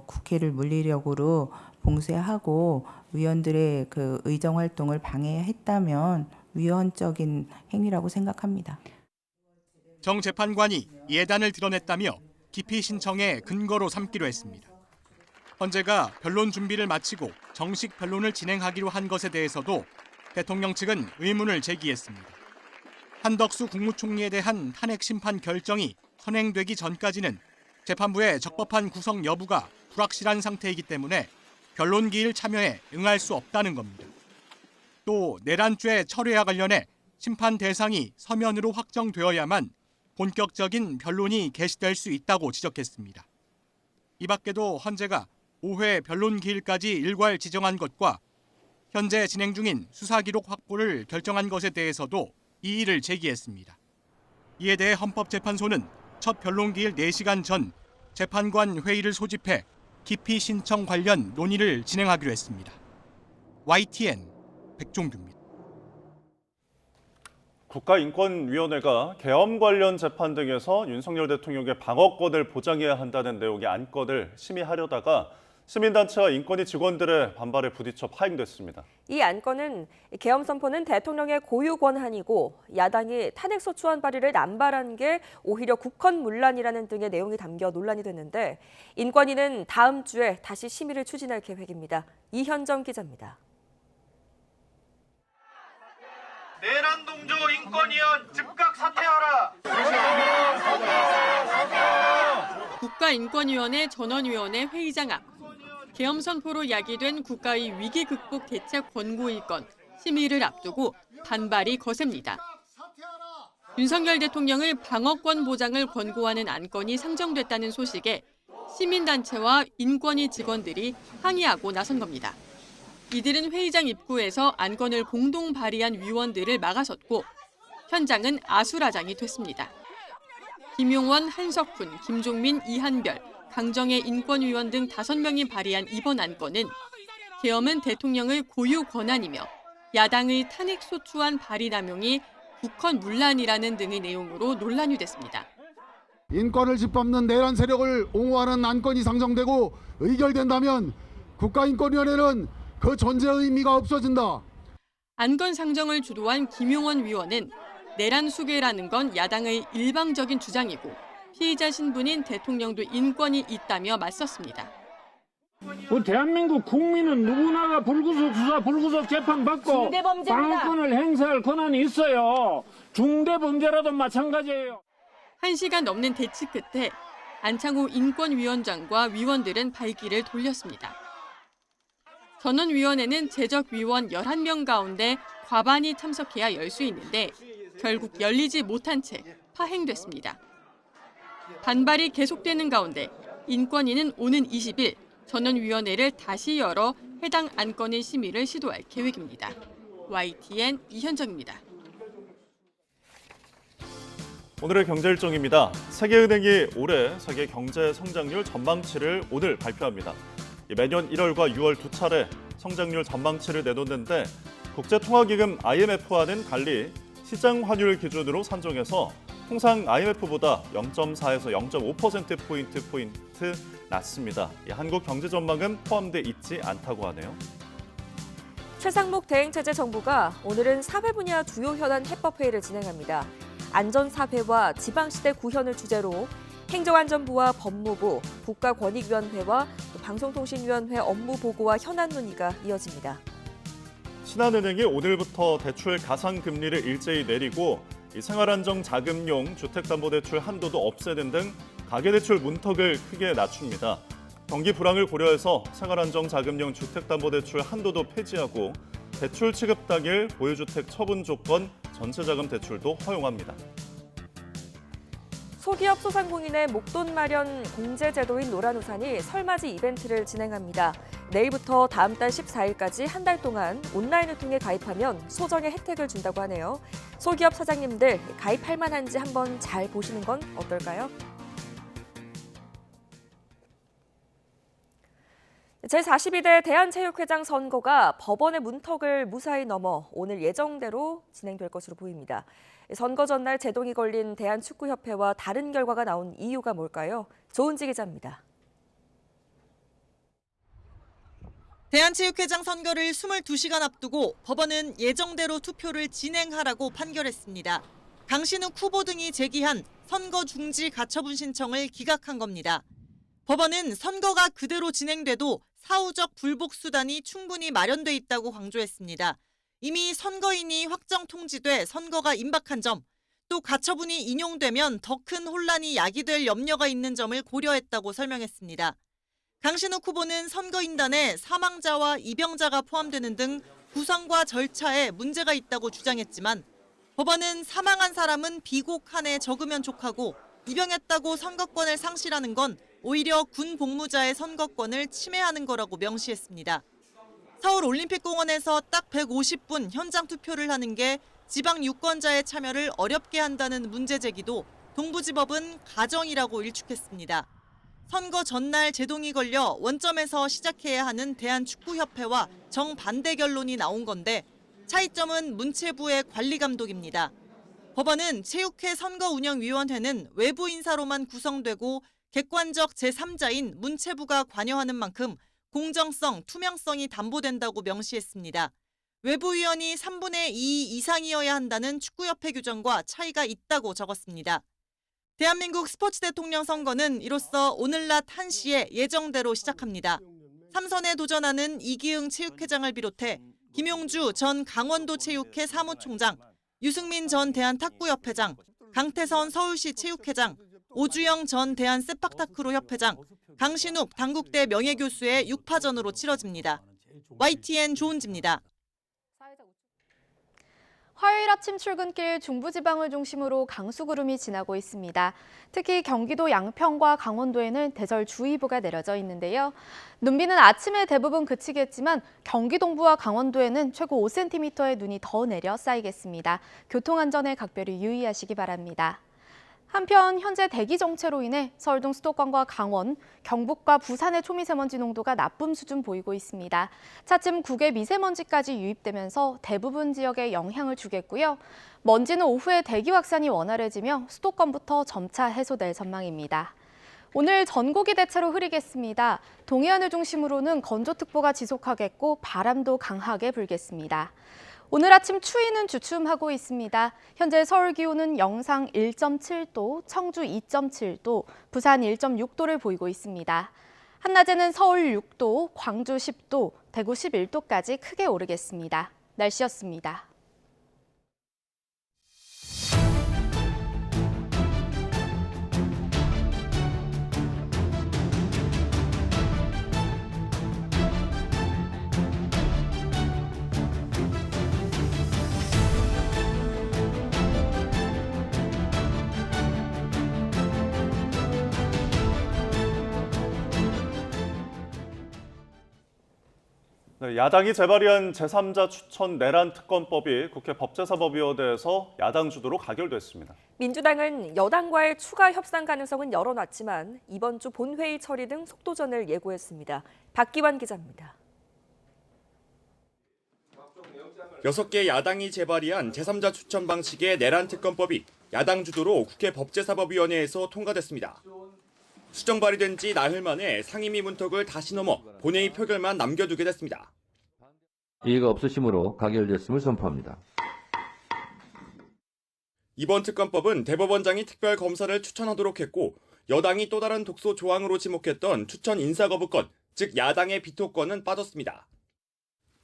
S11: 국회를 물리력으로 봉쇄하고 의원들의 그 의정 활동을 방해했다면 위헌적인 행위라고 생각합니다.
S10: 정 재판관이 예단을 드러냈다며 기피 신청에 근거로 삼기로 했습니다. 헌재가 변론 준비를 마치고 정식 변론을 진행하기로 한 것에 대해서도 대통령 측은 의문을 제기했습니다. 한덕수 국무총리에 대한 탄핵 심판 결정이 선행되기 전까지는 재판부의 적법한 구성 여부가 불확실한 상태이기 때문에 변론 기일 참여에 응할 수 없다는 겁니다. 또 내란죄 철회와 관련해 심판 대상이 서면으로 확정되어야만 본격적인 변론이 개시될 수 있다고 지적했습니다. 이 밖에도 헌재가 5회 변론 기일까지 일괄 지정한 것과 현재 진행 중인 수사 기록 확보를 결정한 것에 대해서도 이의를 제기했습니다. 이에 대해 헌법재판소는 첫 변론 기일 4시간 전 재판관 회의를 소집해 기피 신청 관련 논의를 진행하기로 했습니다. YTN 백종규입니다.
S1: 국가인권위원회가 계엄 관련 재판 등에서 윤석열 대통령의 방어권을 보장해야 한다는 내용의 안건을 심의하려다가 시민단체와 인권위 직원들의 반발에 부딪혀 파행됐습니다.
S2: 이 안건은 계엄 선포는 대통령의 고유 권한이고 야당이 탄핵소추안 발의를 남발한 게 오히려 국헌문란이라는 등의 내용이 담겨 논란이 됐는데 인권위는 다음 주에 다시 심의를 추진할 계획입니다. 이현정 기자입니다.
S12: 내란동조 인권위원 즉각 사퇴하라.
S19: 국가인권위원회 전원위원회 회의장 앞. 계엄 선포로 야기된 국가의 위기 극복 대책 권고일건 심의를 앞두고 반발이 거셉니다. 윤석열 대통령을 방어권 보장을 권고하는 안건이 상정됐다는 소식에 시민단체와 인권위 직원들이 항의하고 나선 겁니다. 이들은 회의장 입구에서 안건을 공동 발의한 위원들을 막아섰고 현장은 아수라장이 됐습니다. 김용원, 한석훈, 김종민, 이한별, 강정혜 인권위원 등 5명이 발의한 이번 안건은 계엄은 대통령의 고유 권한이며 야당의 탄핵소추안 발의 남용이 국헌문란이라는 등의 내용으로 논란이 됐습니다.
S13: 인권을 짓밟는 내란 세력을 옹호하는 안건이 상정되고 의결된다면 국가인권위원회는 그 존재의 의미가 없어진다.
S19: 안건 상정을 주도한 김용원 위원은 내란 수괴라는 건 야당의 일방적인 주장이고 피의자 신분인 대통령도 인권이 있다며 맞섰습니다.
S14: 대한민국 국민은 누구나가 불구속 수사, 불구속 재판 받고 방어권을 행사할 권한이 있어요. 중대범죄라도 마찬가지예요.
S19: 1시간 넘는 대치 끝에 안창호 인권위원장과 위원들은 발길을 돌렸습니다. 전원위원회는 제적위원 11명 가운데 과반이 참석해야 열 수 있는데 결국 열리지 못한 채 파행됐습니다. 반발이 계속되는 가운데 인권위는 오는 20일 전원위원회를 다시 열어 해당 안건의 심의를 시도할 계획입니다. YTN 이현정입니다.
S1: 오늘의 경제 일정입니다. 세계은행이 올해 세계 경제 성장률 전망치를 오늘 발표합니다. 매년 1월과 6월 두 차례 성장률 전망치를 내놓는데 국제통화기금 IMF와는 달리 시장 환율 기준으로 산정해서 통상 IMF보다 0.4에서 0.5%포인트 낮습니다. 한국 경제 전망은 포함돼 있지 않다고 하네요.
S2: 최상목 대행체제정부가 오늘은 사회 분야 주요 현안 해법회의를 진행합니다. 안전사회와 지방시대 구현을 주제로 행정안전부와 법무부, 국가권익위원회와 방송통신위원회 업무 보고와 현안 논의가 이어집니다.
S1: 신한은행이 오늘부터 대출 가상금리를 일제히 내리고 생활안정자금용 주택담보대출 한도도 없애는 등 가계대출 문턱을 크게 낮춥니다. 경기 불황을 고려해서 생활안정자금용 주택담보대출 한도도 폐지하고 대출 취급 당일 보유주택 처분 조건 전세자금 대출도 허용합니다.
S2: 소기업 소상공인의 목돈 마련 공제 제도인 노란우산이 설맞이 이벤트를 진행합니다. 내일부터 다음 달 14일까지 한 달 동안 온라인을 통해 가입하면 소정의 혜택을 준다고 하네요. 소기업 사장님들 가입할 만한지 한번 잘 보시는 건 어떨까요? 제42대 대한체육회장 선거가 법원의 문턱을 무사히 넘어 오늘 예정대로 진행될 것으로 보입니다. 선거 전날 제동이 걸린 대한축구협회와 다른 결과가 나온 이유가 뭘까요? 조은지 기자입니다.
S15: 대한체육회장 선거를 22시간 앞두고 법원은 예정대로 투표를 진행하라고 판결했습니다. 강신욱 후보 등이 제기한 선거 중지 가처분 신청을 기각한 겁니다. 법원은 선거가 그대로 진행돼도 사후적 불복 수단이 충분히 마련돼 있다고 강조했습니다. 이미 선거인이 확정 통지돼 선거가 임박한 점, 또 가처분이 인용되면 더 큰 혼란이 야기될 염려가 있는 점을 고려했다고 설명했습니다. 강신욱 후보는 선거인단에 사망자와 입영자가 포함되는 등 구성과 절차에 문제가 있다고 주장했지만 법원은 사망한 사람은 비고 칸에 적으면 족하고 입영했다고 선거권을 상실하는 건 오히려 군 복무자의 선거권을 침해하는 거라고 명시했습니다. 서울올림픽공원에서 딱 150분 현장 투표를 하는 게 지방 유권자의 참여를 어렵게 한다는 문제 제기도 동부지법은 가정이라고 일축했습니다. 선거 전날 제동이 걸려 원점에서 시작해야 하는 대한축구협회와 정반대 결론이 나온 건데 차이점은 문체부의 관리 감독입니다. 법원은 체육회 선거운영위원회는 외부 인사로만 구성되고 객관적 제3자인 문체부가 관여하는 만큼 공정성, 투명성이 담보된다고 명시했습니다. 외부위원이 3분의 2 이상이어야 한다는 축구협회 규정과 차이가 있다고 적었습니다. 대한민국 스포츠 대통령 선거는 이로써 오늘 낮 1시에 예정대로 시작합니다. 3선에 도전하는 이기흥 체육회장을 비롯해 김용주 전 강원도 체육회 사무총장, 유승민 전 대한탁구협회장, 강태선 서울시 체육회장, 오주영 전 대한 세팍타크로 협회장, 강신욱 당국대 명예교수의 6파전으로 치러집니다. YTN 조은지입니다.
S16: 화요일 아침 출근길 중부지방을 중심으로 강수구름이 지나고 있습니다. 특히 경기도 양평과 강원도에는 대설주의보가 내려져 있는데요. 눈비는 아침에 대부분 그치겠지만 경기 동부와 강원도에는 최고 5cm의 눈이 더 내려 쌓이겠습니다. 교통안전에 각별히 유의하시기 바랍니다. 한편 현재 대기 정체로 인해 서울 등 수도권과 강원, 경북과 부산의 초미세먼지 농도가 나쁨 수준 보이고 있습니다. 차츰 국외 미세먼지까지 유입되면서 대부분 지역에 영향을 주겠고요. 먼지는 오후에 대기 확산이 원활해지며 수도권부터 점차 해소될 전망입니다. 오늘 전국이 대체로 흐리겠습니다. 동해안을 중심으로는 건조특보가 지속하겠고 바람도 강하게 불겠습니다. 오늘 아침 추위는 주춤하고 있습니다. 현재 서울 기온은 영상 1.7도, 청주 2.7도, 부산 1.6도를 보이고 있습니다. 한낮에는 서울 6도, 광주 10도, 대구 11도까지 크게 오르겠습니다. 날씨였습니다.
S1: 네, 야당이 재발의한 제3자 추천 내란 특검법이 국회 법제사법위원회에서 야당 주도로 가결됐습니다.
S2: 민주당은 여당과의 추가 협상 가능성은 열어놨지만 이번 주 본회의 처리 등 속도전을 예고했습니다. 박기환 기자입니다.
S17: 6개 야당이 재발의한 제3자 추천 방식의 내란 특검법이 야당 주도로 국회 법제사법위원회에서 통과됐습니다. 수정 발의된 지 나흘 만에 상임위 문턱을 다시 넘어 본회의 표결만 남겨두게 됐습니다.
S18: 이의가 없으심으로 가결됐음을 선포합니다.
S17: 이번 특검법은 대법원장이 특별검사를 추천하도록 했고 여당이 또 다른 독소 조항으로 지목했던 추천 인사거부권, 즉 야당의 비토권은 빠졌습니다.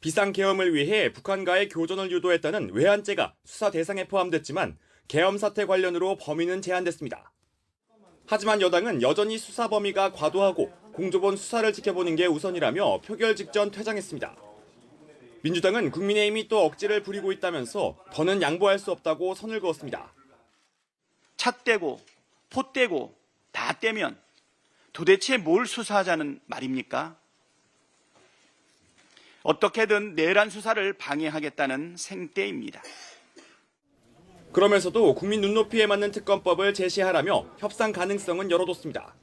S17: 비상계엄을 위해 북한과의 교전을 유도했다는 외환죄가 수사 대상에 포함됐지만 계엄 사태 관련으로 범위는 제한됐습니다. 하지만 여당은 여전히 수사 범위가 과도하고 공조본 수사를 지켜보는 게 우선이라며 표결 직전 퇴장했습니다. 민주당은 국민의힘이 또 억지를 부리고 있다면서 더는 양보할 수 없다고 선을 그었습니다.
S12: 차 떼고 포 떼고 다 떼면 도대체 뭘 수사하자는 말입니까? 어떻게든 내란 수사를 방해하겠다는 생떼입니다.
S17: 그러면서도 국민 눈높이에 맞는 특검법을 제시하라며 협상 가능성은 열어뒀습니다.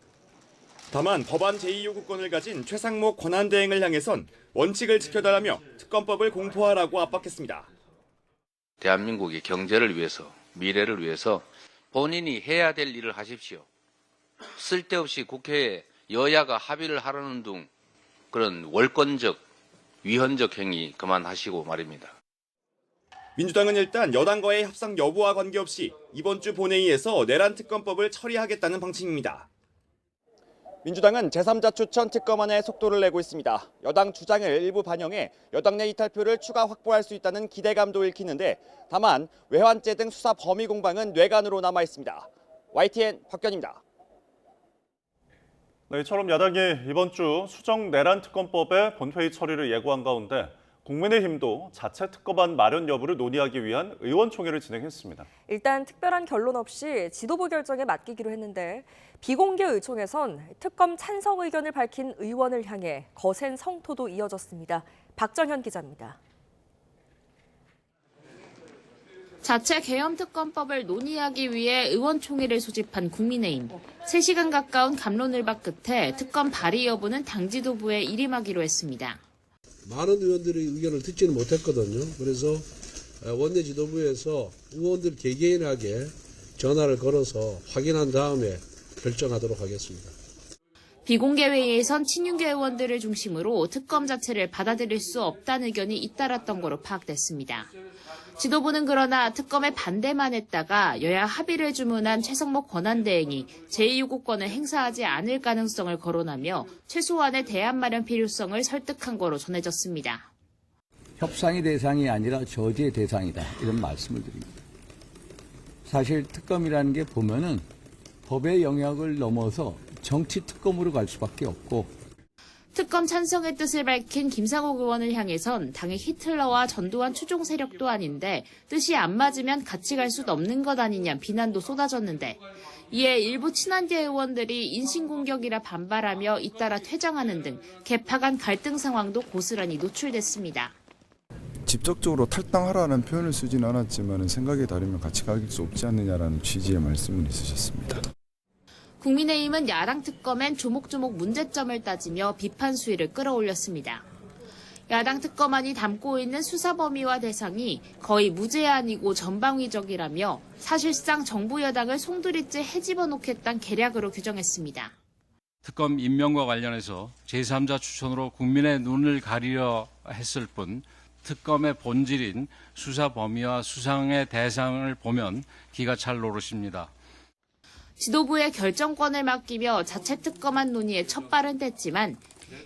S17: 다만 법안 제2요구권을 가진 최상목 권한대행을 향해선 원칙을 지켜달라며 특검법을 공포하라고 압박했습니다.
S7: 대한민국의 경제를 위해서, 미래를 위해서 본인이 해야 될 일을 하십시오. 쓸데없이 국회에 여야가 합의를 하려는 등 그런 월권적, 위헌적 행위 그만하시고 말입니다.
S17: 민주당은 일단 여당과의 협상 여부와 관계없이 이번 주 본회의에서 내란 특검법을 처리하겠다는 방침입니다. 민주당은 제3자 추천 특검안에 속도를 내고 있습니다. 여당 주장을 일부 반영해 여당 내 이탈표를 추가 확보할 수 있다는 기대감도 읽히는데 다만 외환죄 등 수사 범위 공방은 뇌관으로 남아 있습니다. YTN 박견입니다.
S1: 네, 이처럼 야당이 이번 주 수정 내란 특검법의 본회의 처리를 예고한 가운데 국민의힘도 자체 특검안 마련 여부를 논의하기 위한 의원총회를 진행했습니다.
S2: 일단 특별한 결론 없이 지도부 결정에 맡기기로 했는데 비공개 의총에선 특검 찬성 의견을 밝힌 의원을 향해 거센 성토도 이어졌습니다. 박정현 기자입니다.
S20: 자체 계엄 특검법을 논의하기 위해 의원총회를 소집한 국민의힘. 3시간 가까운 갑론을박 끝에 특검 발의 여부는 당 지도부에 일임하기로 했습니다.
S21: 많은 의원들의 의견을 듣지는 못했거든요. 그래서 원내 지도부에서 의원들 개개인하게 전화를 걸어서 확인한 다음에 결정하도록 하겠습니다.
S20: 비공개 회의에선 친윤계 의원들을 중심으로 특검 자체를 받아들일 수 없다는 의견이 잇따랐던 거로 파악됐습니다. 지도부는 그러나 특검에 반대만 했다가 여야 합의를 주문한 최성목 권한대행이 제2요구권을 행사하지 않을 가능성을 거론하며 최소한의 대안 마련 필요성을 설득한 거로 전해졌습니다.
S4: 협상의 대상이 아니라 저지의 대상이다, 이런 말씀을 드립니다. 사실 특검이라는 게 보면은 법의 영역을 넘어서 정치 특검으로 갈 수밖에 없고,
S20: 특검 찬성의 뜻을 밝힌 김상옥 의원을 향해선 당의 히틀러와 전두환 추종 세력도 아닌데 뜻이 안 맞으면 같이 갈 수도 없는 것 아니냐 비난도 쏟아졌는데, 이에 일부 친한계 의원들이 인신공격이라 반발하며 잇따라 퇴장하는 등 개파 간 갈등 상황도 고스란히 노출됐습니다.
S5: 직접적으로 탈당하라는 표현을 쓰진 않았지만 생각에 다르면 같이 갈 수 없지 않느냐라는 취지의 말씀을 있으셨습니다.
S20: 국민의힘은 야당 특검엔 조목조목 문제점을 따지며 비판 수위를 끌어올렸습니다. 야당 특검안이 담고 있는 수사 범위와 대상이 거의 무제한이고 전방위적이라며 사실상 정부 여당을 송두리째 헤집어 놓겠다는 계략으로 규정했습니다.
S22: 특검 임명과 관련해서 제3자 추천으로 국민의 눈을 가리려 했을 뿐 특검의 본질인 수사 범위와 수상의 대상을 보면 기가 찰 노릇입니다.
S20: 지도부에 결정권을 맡기며 자체 특검안 논의에 첫 발은 뗐지만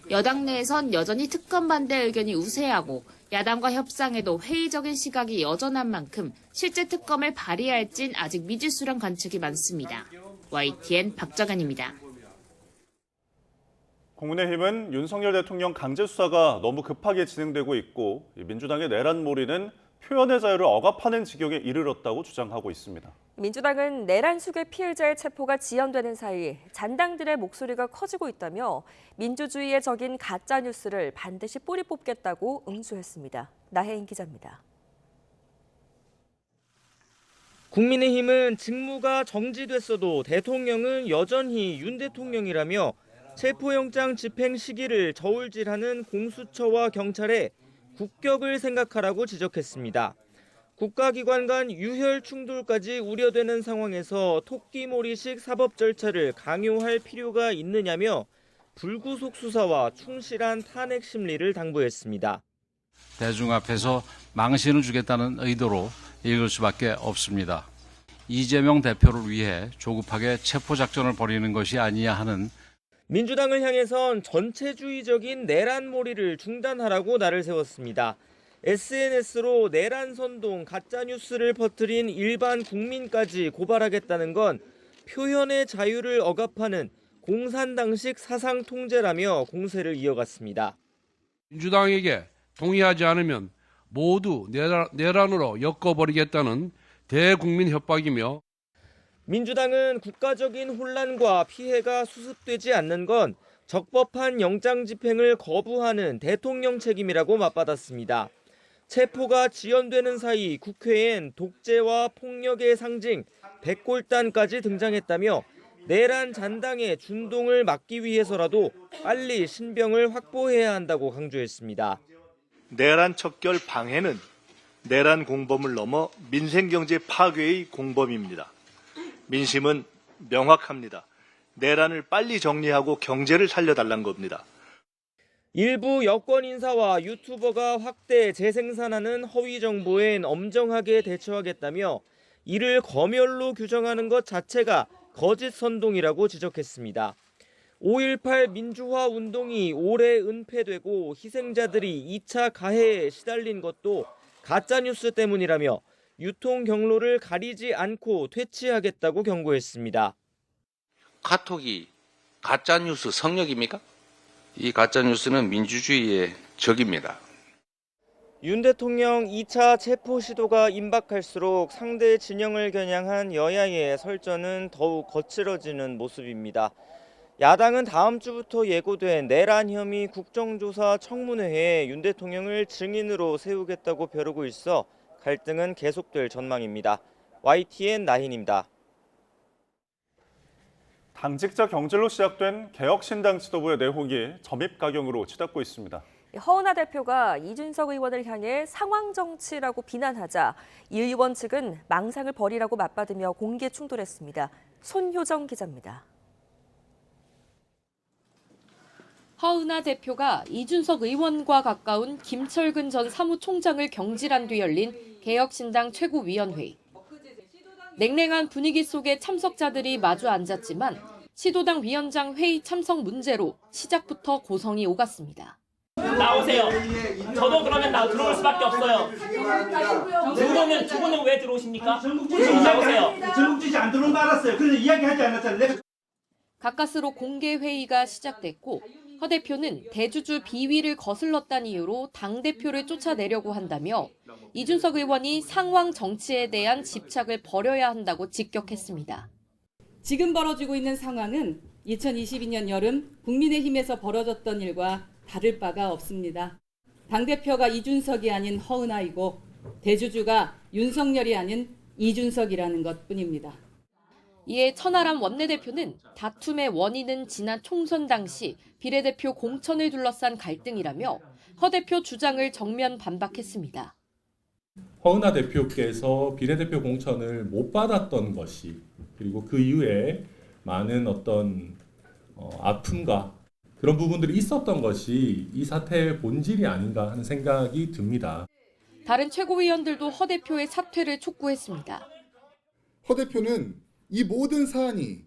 S20: 여당 내에선 여전히 특검 반대 의견이 우세하고 야당과 협상에도 회의적인 시각이 여전한 만큼 실제 특검을 발의할진 아직 미지수란 관측이 많습니다. YTN 박정현입니다.
S1: 국민의힘은 윤석열 대통령 강제 수사가 너무 급하게 진행되고 있고 민주당의 내란몰이는 표현의 자유를 억압하는 지경에 이르렀다고 주장하고 있습니다.
S2: 민주당은 내란 수괴 피해자의 체포가 지연되는 사이 잔당들의 목소리가 커지고 있다며 민주주의의 적인 가짜뉴스를 반드시 뿌리 뽑겠다고 응수했습니다. 나혜인 기자입니다.
S23: 국민의힘은 직무가 정지됐어도 대통령은 여전히 윤 대통령이라며 체포영장 집행 시기를 저울질하는 공수처와 경찰에 국격을 생각하라고 지적했습니다. 국가기관 간 유혈 충돌까지 우려되는 상황에서 토끼몰이식 사법 절차를 강요할 필요가 있느냐며 불구속 수사와 충실한 탄핵 심리를 당부했습니다.
S22: 대중 앞에서 망신을 주겠다는 의도로 읽을 수밖에 없습니다. 이재명 대표를 위해 조급하게 체포작전을 벌이는 것이 아니냐 하는
S23: 민주당을 향해선 전체주의적인 내란몰이를 중단하라고 날을 세웠습니다. SNS로 내란 선동, 가짜뉴스를 퍼뜨린 일반 국민까지 고발하겠다는 건 표현의 자유를 억압하는 공산당식 사상 통제라며 공세를 이어갔습니다.
S24: 민주당에게 동의하지 않으면 모두 내란으로 엮어버리겠다는 대국민 협박이며
S23: 민주당은 국가적인 혼란과 피해가 수습되지 않는 건 적법한 영장 집행을 거부하는 대통령 책임이라고 맞받았습니다. 체포가 지연되는 사이 국회엔 독재와 폭력의 상징 백골단까지 등장했다며 내란 잔당의 준동을 막기 위해서라도 빨리 신병을 확보해야 한다고 강조했습니다.
S25: 내란 척결 방해는 내란 공범을 넘어 민생경제 파괴의 공범입니다. 민심은 명확합니다. 내란을 빨리 정리하고 경제를 살려달라는 겁니다.
S23: 일부 여권 인사와 유튜버가 확대 재생산하는 허위 정보엔 엄정하게 대처하겠다며 이를 검열로 규정하는 것 자체가 거짓 선동이라고 지적했습니다. 5.18 민주화 운동이 오래 은폐되고 희생자들이 2차 가해에 시달린 것도 가짜뉴스 때문이라며 유통 경로를 가리지 않고 퇴치하겠다고 경고했습니다.
S7: 카톡이 가짜뉴스 성역입니까? 이 가짜뉴스는 민주주의의 적입니다.
S23: 윤 대통령 2차 체포 시도가 임박할수록 상대 진영을 겨냥한 여야의 설전은 더욱 거칠어지는 모습입니다. 야당은 다음 주부터 예고된 내란 혐의 국정조사 청문회에 윤 대통령을 증인으로 세우겠다고 벼르고 있어 갈등은 계속될 전망입니다. YTN 나힌입니다.
S1: 당직자 경질로 시작된 개혁신당 지도부의 내홍이 점입가경으로 치닫고 있습니다.
S2: 허은하 대표가 이준석 의원을 향해 상황 정치라고 비난하자 이 의원 측은 망상을 버리라고 맞받으며 공개 충돌했습니다. 손효정 기자입니다.
S3: 허은하 대표가 이준석 의원과 가까운 김철근 전 사무총장을 경질한 뒤 열린 개혁신당 최고위원회의. 냉랭한 분위기 속에 참석자들이 마주 앉았지만 시도당 위원장 회의 참석 문제로 시작부터 고성이 오갔습니다.
S6: 나오세요. 저도 그러면 들어올 수밖에 없어요. 두 분은 왜 들어오십니까? 나오세요.
S8: 전국지지 안 들어온 거 알았어요. 그래서 이야기하지 않았잖아요.
S3: 가까스로 공개 회의가 시작됐고 허 대표는 대주주 비위를 거슬렀다는 이유로 당대표를 쫓아내려고 한다며 이준석 의원이 상황 정치에 대한 집착을 버려야 한다고 직격했습니다.
S9: 지금 벌어지고 있는 상황은 2022년 여름 국민의힘에서 벌어졌던 일과 다를 바가 없습니다. 당대표가 이준석이 아닌 허은하이고 대주주가 윤석열이 아닌 이준석이라는 것뿐입니다.
S3: 이에 천하람 원내대표는 다툼의 원인은 지난 총선 당시 비례대표 공천을 둘러싼 갈등이라며 허 대표 주장을 정면 반박했습니다.
S11: 허은하 대표께서 비례대표 공천을 못 받았던 것이 그리고 그 이후에 많은 어떤 아픔과 그런 부분들이 있었던 것이 이 사태의 본질이 아닌가 하는 생각이 듭니다.
S3: 다른 최고위원들도 허 대표의 사퇴를 촉구했습니다.
S26: 허 대표는 이 모든 사안이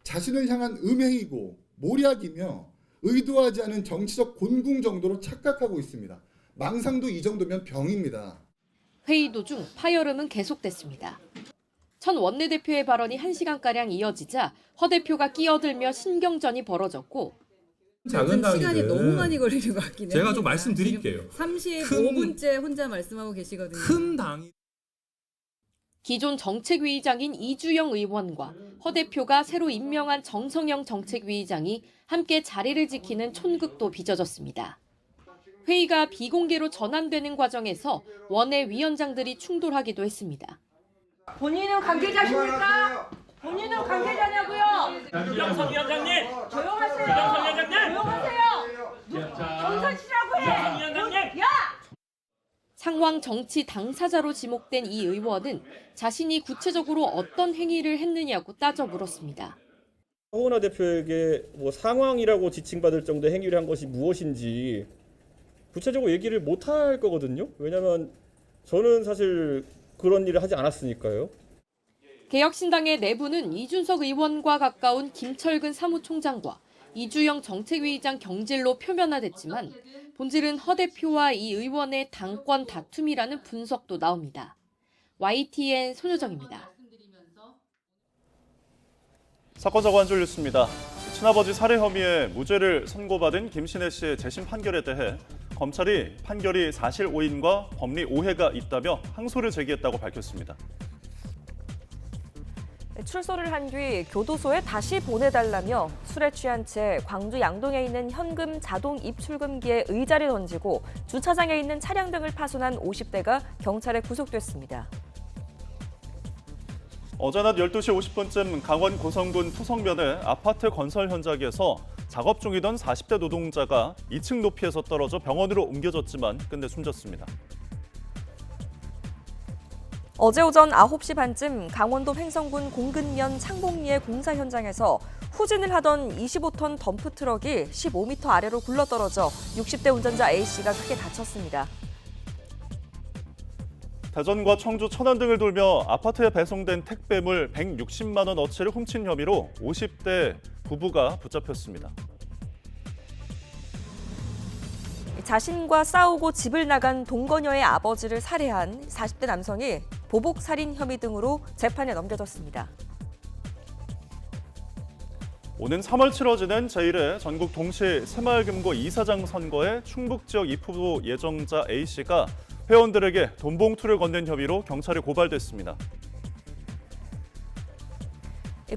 S26: 자신을 향한 음해이고 모략이며 의도하지 않은 정치적 곤궁 정도로 착각하고 있습니다. 망상도 이 정도면 병입니다.
S3: 회의 도중 파열음은 계속됐습니다. 천 원내대표의 발언이 1시간가량 이어지자 허 대표가 끼어들며 신경전이 벌어졌고
S11: 작은
S27: 시간이 너무 많이 걸리는 것 같긴 해요.
S11: 제가 좀 말씀드릴게요.
S27: 35분째 혼자 말씀하고 계시거든요.
S11: 큰 당이
S3: 기존 정책위의장인 이주영 의원과 허 대표가 새로 임명한 정성영 정책위의장이 함께 자리를 지키는 촌극도 빚어졌습니다. 회의가 비공개로 전환되는 과정에서 원외 위원장들이 충돌하기도 했습니다.
S28: 본인은 관계자십니까? 본인은 관계자냐고요?
S6: 유정선 위원장님!
S28: 조용하세요.
S6: 유정선 위원장님!
S28: 조용하세요. 정선씨라고 해.
S6: 유정선 위원장님!
S28: 야!
S3: 상황 정치 당사자로 지목된 이 의원은 자신이 구체적으로 어떤 행위를 했느냐고 따져 물었습니다.
S29: 허은하 대표에게 상황이라고 지칭받을 정도의 행위를 한 것이 무엇인지 구체적으로 얘기를 못할 거거든요. 왜냐하면 저는 사실 그런 일을 하지 않았으니까요.
S3: 개혁신당의 내부는 이준석 의원과 가까운 김철근 사무총장과 이주영 정책위의장 경질로 표면화됐지만 본질은 허 대표와 이 의원의 당권 다툼이라는 분석도 나옵니다. YTN 손효정입니다.
S1: 사건자고 한 줄 뉴스입니다. 친아버지 살해 혐의에 무죄를 선고받은 김신혜 씨의 재심 판결에 대해 검찰이 판결이 사실 오인과 법리 오해가 있다며 항소를 제기했다고 밝혔습니다.
S2: 출소를 한 뒤 교도소에 다시 보내달라며 술에 취한 채 광주 양동에 있는 현금 자동 입출금기에 의자를 던지고 주차장에 있는 차량 등을 파손한 50대가 경찰에 구속됐습니다.
S1: 어제 낮 12시 50분쯤 강원 고성군 토성면의 아파트 건설 현장에서 작업 중이던 40대 노동자가 2층 높이에서 떨어져 병원으로 옮겨졌지만 끝내 숨졌습니다.
S2: 어제 오전 9시 반쯤 강원도 횡성군 공근면 창봉리의 공사 현장에서 후진을 하던 25톤 덤프 트럭이 15m 아래로 굴러떨어져 60대 운전자 A씨가 크게 다쳤습니다.
S1: 대전과 청주, 천안 등을 돌며 아파트에 배송된 택배물 160만 원 어치를 훔친 혐의로 50대 부부가 붙잡혔습니다.
S2: 자신과 싸우고 집을 나간 동거녀의 아버지를 살해한 40대 남성이 보복 살인 혐의 등으로 재판에 넘겨졌습니다.
S1: 오는 3월 치러지는 제1회 전국 동시 새마을금고 이사장 선거에 충북 지역 입후보 예정자 A씨가 회원들에게 돈 봉투를 건넨 혐의로 경찰에 고발됐습니다.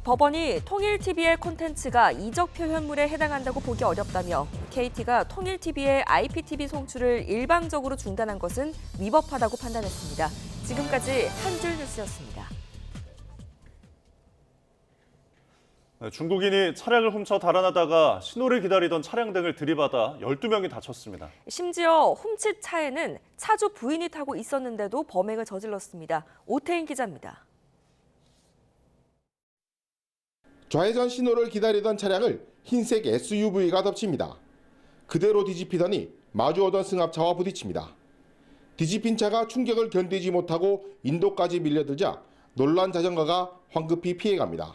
S2: 법원이 통일TV의 콘텐츠가 이적 표현물에 해당한다고 보기 어렵다며 KT가 통일TV의 IPTV 송출을 일방적으로 중단한 것은 위법하다고 판단했습니다. 지금까지 한 줄 뉴스였습니다.
S1: 중국인이 차량을 훔쳐 달아나다가 신호를 기다리던 차량 등을 들이받아 12명이 다쳤습니다.
S2: 심지어 훔친 차에는 차주 부인이 타고 있었는데도 범행을 저질렀습니다. 오태인 기자입니다.
S30: 좌회전 신호를 기다리던 차량을 흰색 SUV가 덮칩니다.
S10: 그대로 뒤집히더니 마주오던 승합차와 부딪힙니다. 뒤집힌 차가 충격을 견디지 못하고 인도까지 밀려들자 놀란 자전거가 황급히 피해갑니다.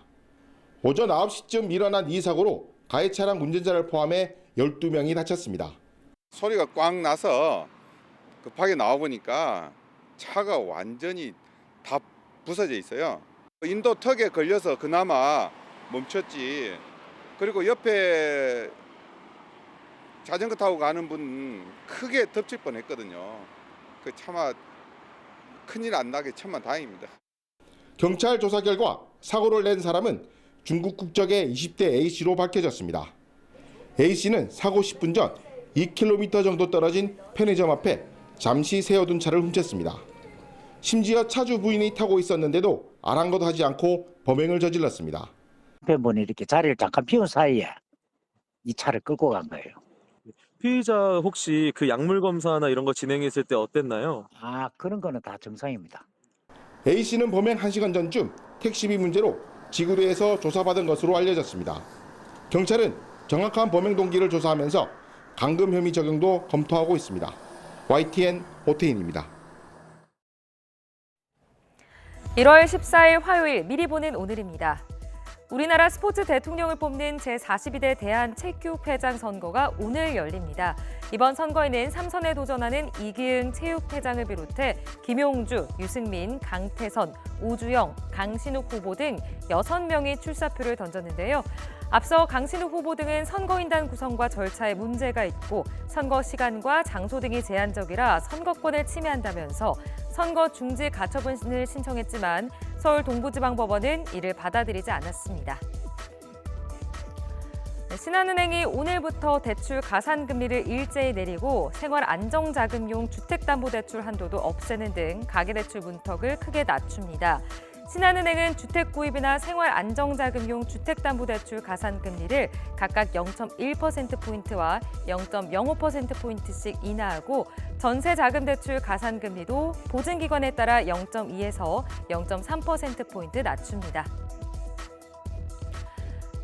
S10: 오전 9시쯤 일어난 이 사고로 가해 차량 운전자를 포함해 12명이 다쳤습니다.
S12: 소리가 꽝 나서 급하게 나와보니까 차가 완전히 다 부서져 있어요. 인도 턱에 걸려서 그나마 멈췄지. 그리고 옆에 자전거 타고 가는 분 크게 덮칠 뻔했거든요. 그 차마 큰일 안 나게 천만 다행입니다.
S10: 경찰 조사 결과 사고를 낸 사람은 중국 국적의 20대 A씨로 밝혀졌습니다. A씨는 사고 10분 전 2km 정도 떨어진 편의점 앞에 잠시 세워둔 차를 훔쳤습니다. 심지어 차주 부인이 타고 있었는데도 아랑곳하지 않고 범행을 저질렀습니다.
S13: 남편분이 이렇게 자리를 잠깐 비운 사이에 이 차를 끌고 간 거예요.
S14: 피의자 혹시 그 약물 검사나 이런 거 진행했을 때 어땠나요?
S13: 그런 거는 다 정상입니다.
S10: A씨는 범행 1시간 전쯤 택시비 문제로 지구대에서 조사받은 것으로 알려졌습니다. 경찰은 정확한 범행 동기를 조사하면서 감금 혐의 적용도 검토하고 있습니다. YTN 오태인입니다.
S2: 1월 14일 화요일 미리 보는 오늘입니다. 우리나라 스포츠 대통령을 뽑는 제42대 대한체육회장 선거가 오늘 열립니다. 이번 선거에는 3선에 도전하는 이기흥 체육회장을 비롯해 김용주, 유승민, 강태선, 오주영, 강신욱 후보 등 6명이 출사표를 던졌는데요. 앞서 강신욱 후보 등은 선거인단 구성과 절차에 문제가 있고 선거 시간과 장소 등이 제한적이라 선거권을 침해한다면서 선거 중지 가처분을 신청했지만 서울 동부지방법원은 이를 받아들이지 않았습니다. 신한은행이 오늘부터 대출 가산금리를 일제히 내리고 생활안정자금용 주택담보대출 한도도 없애는 등 가계대출 문턱을 크게 낮춥니다. 신한은행은 주택구입이나 생활안정자금용 주택담보대출 가산금리를 각각 0.1%포인트와 0.05%포인트씩 인하하고 전세자금대출 가산금리도 보증기관에 따라 0.2에서 0.3%포인트 낮춥니다.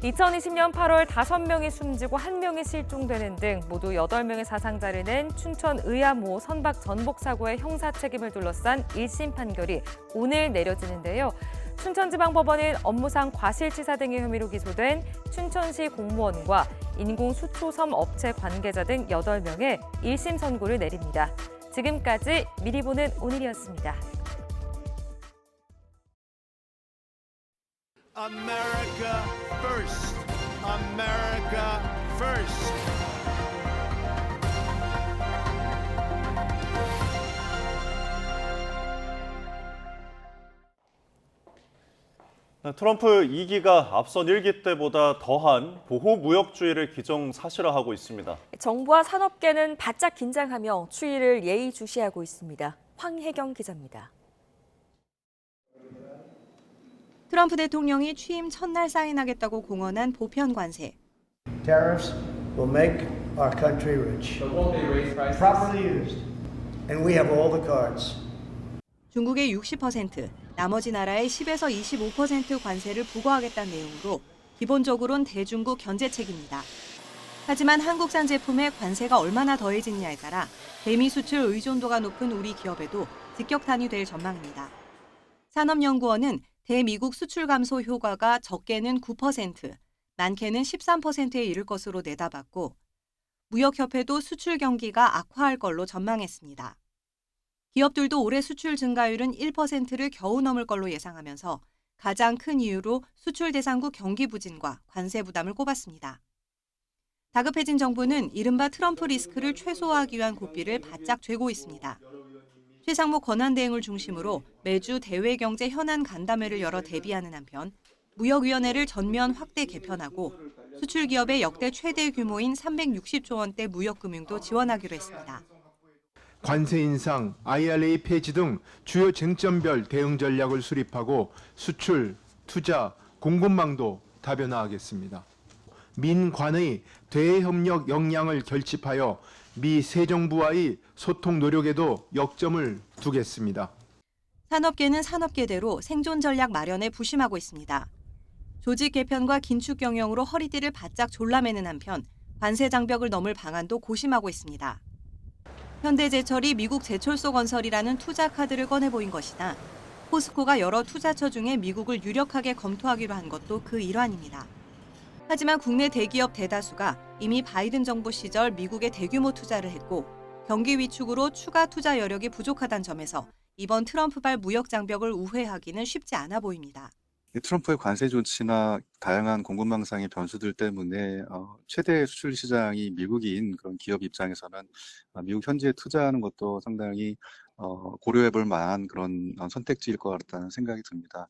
S2: 2020년 8월 5명이 숨지고 1명이 실종되는 등 모두 8명의 사상자를 낸 춘천 의암호 선박 전복 사고의 형사 책임을 둘러싼 1심 판결이 오늘 내려지는데요. 춘천지방법원은 업무상 과실치사 등의 혐의로 기소된 춘천시 공무원과 인공수초섬 업체 관계자 등 8명의 1심 선고를 내립니다. 지금까지 미리 보는 오늘이었습니다.
S15: America first. America first.
S1: 트럼프 2기가 앞선 1기 때보다 더한 보호무역주의를 기정사실화하고 있습니다.
S2: 정부와 산업계는 바짝 긴장하며 추이를 예의주시하고 있습니다. 황혜경 기자입니다.
S16: 트럼프 대통령이 취임 첫날 사인하겠다고 공언한 보편 관세.
S17: Tariffs will make our country rich. Properly used. And we have all the cards.
S16: 중국의 60%, 나머지 나라의 10에서 25% 관세를 부과하겠다는 내용으로 기본적으로는 대중국 견제책입니다. 하지만 한국산 제품에 관세가 얼마나 더해지느냐에 따라 대미 수출 의존도가 높은 우리 기업에도 직격탄이 될 전망입니다. 산업연구원은 대미국 수출 감소 효과가 적게는 9%, 많게는 13%에 이를 것으로 내다봤고 무역협회도 수출 경기가 악화할 걸로 전망했습니다. 기업들도 올해 수출 증가율은 1%를 겨우 넘을 걸로 예상하면서 가장 큰 이유로 수출 대상국 경기 부진과 관세 부담을 꼽았습니다. 다급해진 정부는 이른바 트럼프 리스크를 최소화하기 위한 고삐를 바짝 쥐고 있습니다. 최상무 권한대행을 중심으로 매주 대외경제 현안 간담회를 열어 대비하는 한편 무역위원회를 전면 확대 개편하고 수출기업의 역대 최대 규모인 360조 원대 무역금융도 지원하기로 했습니다.
S18: 관세 인상, IRA 폐지 등 주요 쟁점별 대응 전략을 수립하고 수출, 투자, 공급망도 다변화하겠습니다. 민관의 대협력 역량을 결집하여 미 새 정부와의 소통 노력에도 역점을 두겠습니다.
S16: 산업계는 산업계대로 생존 전략 마련에 부심하고 있습니다. 조직 개편과 긴축 경영으로 허리띠를 바짝 졸라매는 한편 관세 장벽을 넘을 방안도 고심하고 있습니다. 현대제철이 미국 제철소 건설이라는 투자 카드를 꺼내 보인 것이나 포스코가 여러 투자처 중에 미국을 유력하게 검토하기로 한 것도 그 일환입니다. 하지만 국내 대기업 대다수가 이미 바이든 정부 시절 미국에 대규모 투자를 했고 경기 위축으로 추가 투자 여력이 부족하다는 점에서 이번 트럼프발 무역 장벽을 우회하기는 쉽지 않아 보입니다.
S4: 트럼프의 관세 조치나 다양한 공급망상의 변수들 때문에 최대 수출 시장이 미국인 그런 기업 입장에서는 미국 현지에 투자하는 것도 상당히 고려해 볼 만한 그런 선택지일 것 같다는 생각이 듭니다.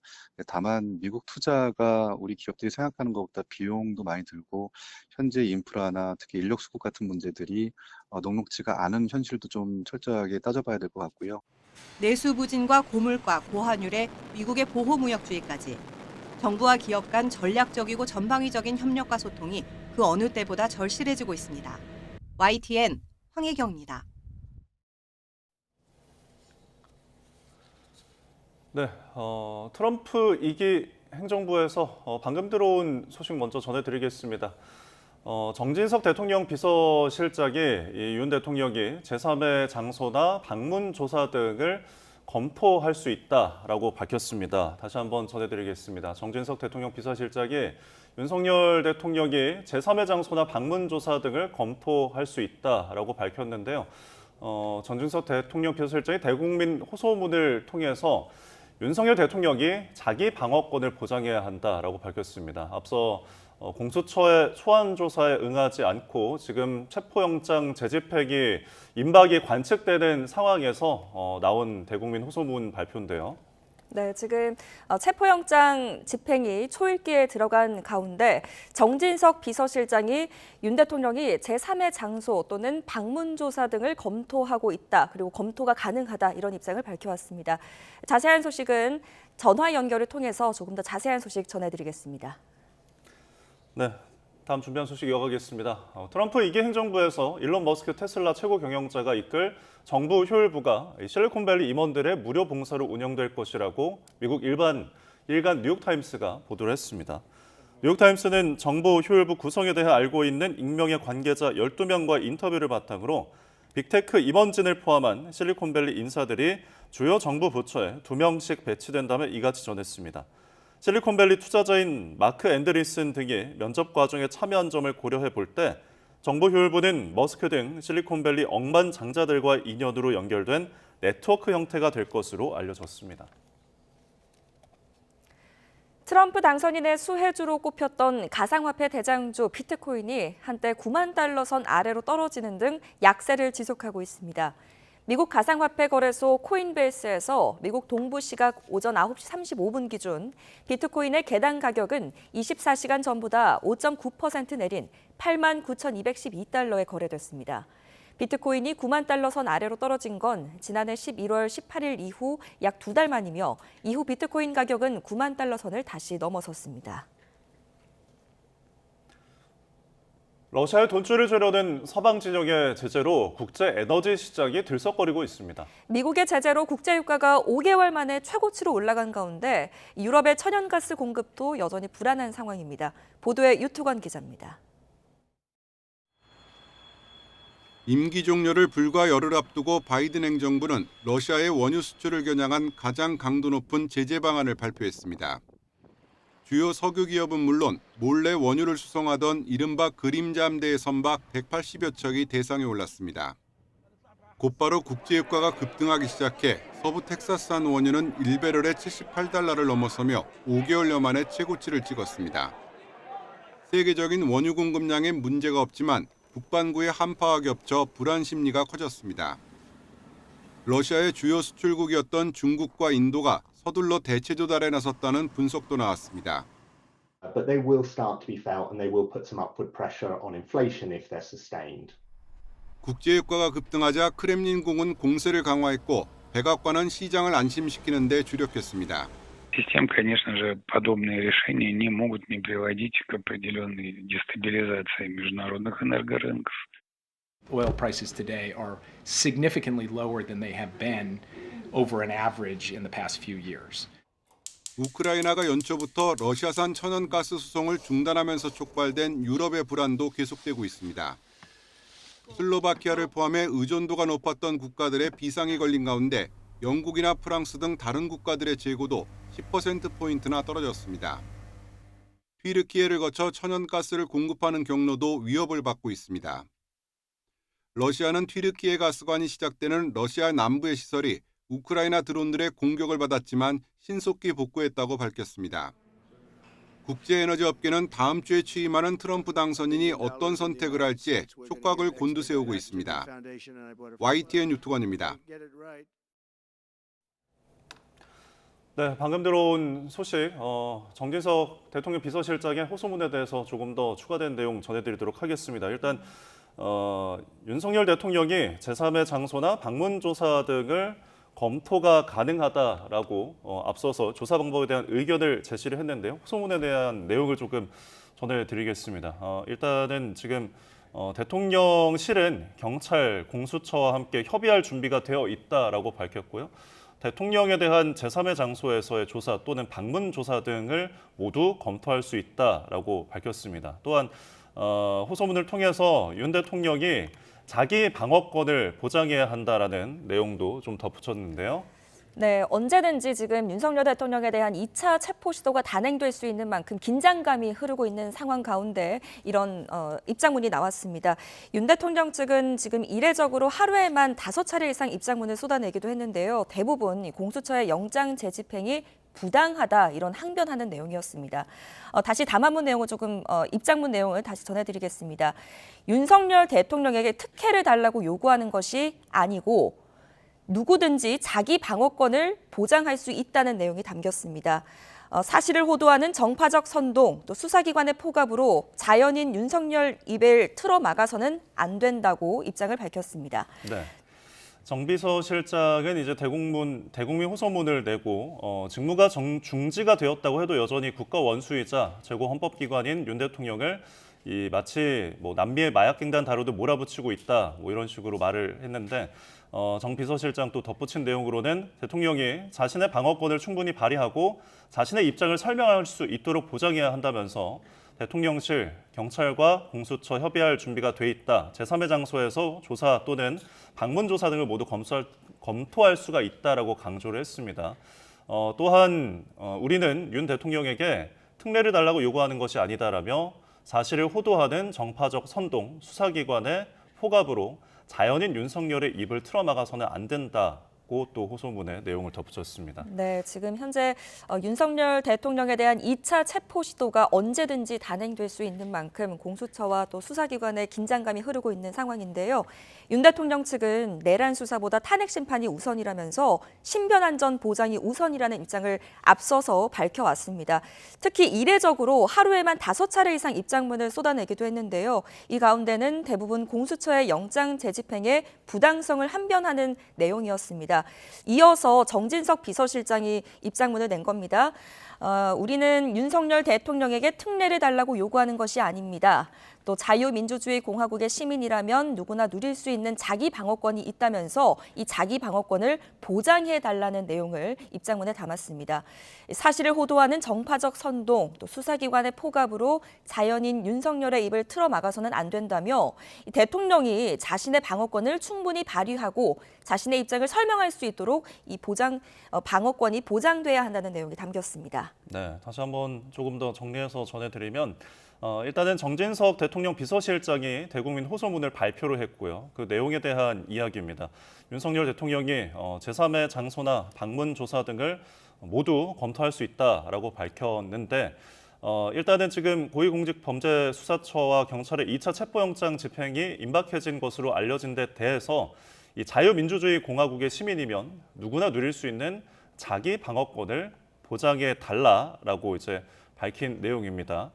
S4: 다만 미국 투자가 우리 기업들이 생각하는 것보다 비용도 많이 들고 현재 인프라나 특히 인력 수급 같은 문제들이 녹록지가 않은 현실도 좀 철저하게 따져봐야 될 것 같고요.
S16: 내수 부진과 고물가, 고환율에 미국의 보호무역주의까지 정부와 기업 간 전략적이고 전방위적인 협력과 소통이 그 어느 때보다 절실해지고 있습니다. YTN 황혜경입니다.
S1: 네, 트럼프 2기 행정부에서 방금 들어온 소식 먼저 전해드리겠습니다. 정진석 대통령 비서실장이 윤 대통령이 제3의 장소나 방문 조사 등을 검토할 수 있다라고 밝혔습니다. 다시 한번 전해드리겠습니다. 정진석 대통령 비서실장이 윤석열 대통령이 제3의 장소나 방문 조사 등을 검토할 수 있다라고 밝혔는데요. 정진석 대통령 비서실장이 대국민 호소문을 통해서 윤석열 대통령이 자기 방어권을 보장해야 한다라고 밝혔습니다. 앞서 공수처의 소환 조사에 응하지 않고 지금 체포영장 재집행이 임박이 관측되는 상황에서 나온 대국민 호소문 발표인데요.
S2: 네, 지금 체포영장 집행이 초읽기에 들어간 가운데 정진석 비서실장이 윤 대통령이 제3의 장소 또는 방문 조사 등을 검토하고 있다. 그리고 검토가 가능하다. 이런 입장을 밝혀왔습니다. 자세한 소식은 전화 연결을 통해서 조금 더 자세한 소식 전해드리겠습니다.
S1: 네, 다음 준비한 소식 이어가겠습니다. 트럼프 2기 행정부에서 일론 머스크 테슬라 최고 경영자가 이끌 정부 효율부가 실리콘밸리 임원들의 무료 봉사로 운영될 것이라고 미국 일간 뉴욕타임스가 보도를 했습니다. 뉴욕타임스는 정부 효율부 구성에 대해 알고 있는 익명의 관계자 12명과 인터뷰를 바탕으로 빅테크 임원진을 포함한 실리콘밸리 인사들이 주요 정부 부처에 2명씩 배치된다며 이같이 전했습니다. 실리콘밸리 투자자인 마크 앤드리슨 등이 면접 과정에 참여한 점을 고려해 볼 때 정부 효율부는 머스크 등 실리콘밸리 억만장자들과의 인연으로 연결된 네트워크 형태가 될 것으로 알려졌습니다.
S2: 트럼프 당선인의 수혜주로 꼽혔던 가상화폐 대장주 비트코인이 한때 9만 달러 선 아래로 떨어지는 등 약세를 지속하고 있습니다. 미국 가상화폐 거래소 코인베이스에서 미국 동부 시각 오전 9시 35분 기준 비트코인의 개당 가격은 24시간 전보다 5.9% 내린 89,212달러에 거래됐습니다. 비트코인이 9만 달러 선 아래로 떨어진 건 지난해 11월 18일 이후 약 2달 만이며 이후 비트코인 가격은 9만 달러 선을 다시 넘어섰습니다.
S1: 러시아의 돈줄을 주려는 서방 진영의 제재로 국제 에너지 시장이 들썩거리고 있습니다.
S2: 미국의 제재로 국제유가가 5개월 만에 최고치로 올라간 가운데 유럽의 천연가스 공급도 여전히 불안한 상황입니다. 보도에 유투건 기자입니다.
S12: 임기 종료를 불과 열흘 앞두고 바이든 행정부는 러시아의 원유 수출을 겨냥한 가장 강도 높은 제재 방안을 발표했습니다. 주요 석유 기업은 물론 몰래 원유를 수송하던 이른바 그림자 함대의 선박 180여 척이 대상에 올랐습니다. 곧바로 국제유가가 급등하기 시작해 서부 텍사스산 원유는 1배럴에 78달러를 넘어서며 5개월여 만에 최고치를 찍었습니다. 세계적인 원유 공급량에 문제가 없지만 북반구의 한파와 겹쳐 불안 심리가 커졌습니다. 러시아의 주요 수출국이었던 중국과 인도가 서둘러 대체 조달에 나섰다는 분석도 나왔습니다.
S5: But they will start to be felt and they will put some upward pressure on inflation if they're sustained.
S12: 국제유가가 급등하자 크렘린궁은 공세를 강화했고 백악관은 시장을 안심시키는 데 주력했습니다.
S7: Систем, конечно же, подобные решения не могут не приводить к определенной дестабилизации международных энергорынков.
S19: Oil prices today are significantly lower than they have been over an average in the past few years.
S12: 우크라이나가 연초부터 러시아산 천연가스 수송을 중단하면서 촉발된 유럽의 불안도 계속되고 있습니다. 슬로바키아를 포함해 의존도가 높았던 국가들의 비상이 걸린 가운데 영국이나 프랑스 등 다른 국가들의 재고도 10%포인트나 떨어졌습니다. 튀르키예를 거쳐 천연가스를 공급하는 경로도 위협을 받고 있습니다. 러시아는 튀르키예 가스관이 시작되는 러시아 남부의 시설이 우크라이나 드론들의 공격을 받았지만 신속히 복구했다고 밝혔습니다. 국제에너지 업계는 다음 주에 취임하는 트럼프 당선인이 어떤 선택을 할지에 촉각을 곤두세우고 있습니다. YTN 유튜관입니다.
S1: 네, 방금 들어온 소식, 정진석 대통령 비서실장의 호소문에 대해서 조금 더 추가된 내용 전해드리도록 하겠습니다. 일단 윤석열 대통령이 제3의 장소나 방문 조사 등을 검토가 가능하다라고 앞서서 조사 방법에 대한 의견을 제시를 했는데요. 호소문에 대한 내용을 조금 전해드리겠습니다. 일단은 지금 대통령실은 경찰, 공수처와 함께 협의할 준비가 되어 있다라고 밝혔고요. 대통령에 대한 제3의 장소에서의 조사 또는 방문 조사 등을 모두 검토할 수 있다라고 밝혔습니다. 또한 호소문을 통해서 윤 대통령이 자기 방어권을 보장해야 한다라는 내용도 좀 덧붙였는데요.
S2: 네, 언제든지 지금 윤석열 대통령에 대한 2차 체포 시도가 단행될 수 있는 만큼 긴장감이 흐르고 있는 상황 가운데 이런 입장문이 나왔습니다. 윤 대통령 측은 지금 이례적으로 하루에만 5차례 이상 입장문을 쏟아내기도 했는데요. 대부분 공수처의 영장 재집행이 부당하다 이런 항변하는 내용이었습니다. 다시 담화문 내용을 조금 입장문 내용을 다시 전해드리겠습니다. 윤석열 대통령에게 특혜를 달라고 요구하는 것이 아니고 누구든지 자기 방어권을 보장할 수 있다는 내용이 담겼습니다. 사실을 호도하는 정파적 선동, 또 수사기관의 포갑으로 자연인 윤석열 입을 틀어막아서는 안 된다고 입장을 밝혔습니다.
S1: 네. 정 비서실장은 이제 대국민 호소문을 내고 직무가 중지가 되었다고 해도 여전히 국가 원수이자 최고 헌법기관인 윤 대통령을 마치 남미의 마약갱단 다루듯 몰아붙이고 있다 이런 식으로 말을 했는데 정 비서실장 또 덧붙인 내용으로는 대통령이 자신의 방어권을 충분히 발휘하고 자신의 입장을 설명할 수 있도록 보장해야 한다면서 대통령실, 경찰과 공수처 협의할 준비가 돼 있다. 제3의 장소에서 조사 또는 방문 조사 등을 모두 검토할 수가 있다라고 강조를 했습니다. 또한 우리는 윤 대통령에게 특례를 달라고 요구하는 것이 아니다라며 사실을 호도하는 정파적 선동, 수사기관의 포갑으로 자연인 윤석열의 입을 틀어막아서는 안 된다고 또 호소문에 내용을 덧붙였습니다.
S2: 네, 지금 현재 윤석열 대통령에 대한 2차 체포 시도가 언제든지 단행될 수 있는 만큼 공수처와 또 수사기관의 긴장감이 흐르고 있는 상황인데요. 윤 대통령 측은 내란 수사보다 탄핵 심판이 우선이라면서 신변 안전 보장이 우선이라는 입장을 앞서서 밝혀왔습니다. 특히 이례적으로 하루에만 5차례 이상 입장문을 쏟아내기도 했는데요. 이 가운데는 대부분 공수처의 영장 재집행에 부당성을 항변하는 내용이었습니다. 이어서 정진석 비서실장이 입장문을 낸 겁니다. 우리는 윤석열 대통령에게 특례를 달라고 요구하는 것이 아닙니다. 또 자유민주주의 공화국의 시민이라면 누구나 누릴 수 있는 자기 방어권이 있다면서 이 자기 방어권을 보장해달라는 내용을 입장문에 담았습니다. 사실을 호도하는 정파적 선동, 또 수사기관의 포갑으로 자연인 윤석열의 입을 틀어막아서는 안 된다며 대통령이 자신의 방어권을 충분히 발휘하고 자신의 입장을 설명할 수 있도록 이 방어권이 보장돼야 한다는 내용이 담겼습니다.
S1: 네, 다시 한번 조금 더 정리해서 전해드리면 일단은 정진석 대통령 비서실장이 대국민 호소문을 발표를 했고요. 그 내용에 대한 이야기입니다. 윤석열 대통령이 제3의 장소나 방문 조사 등을 모두 검토할 수 있다라고 밝혔는데 일단은 지금 고위공직범죄수사처와 경찰의 2차 체포영장 집행이 임박해진 것으로 알려진 데 대해서 이 자유민주주의 공화국의 시민이면 누구나 누릴 수 있는 자기 방어권을 보장해 달라라고 이제 밝힌 내용입니다.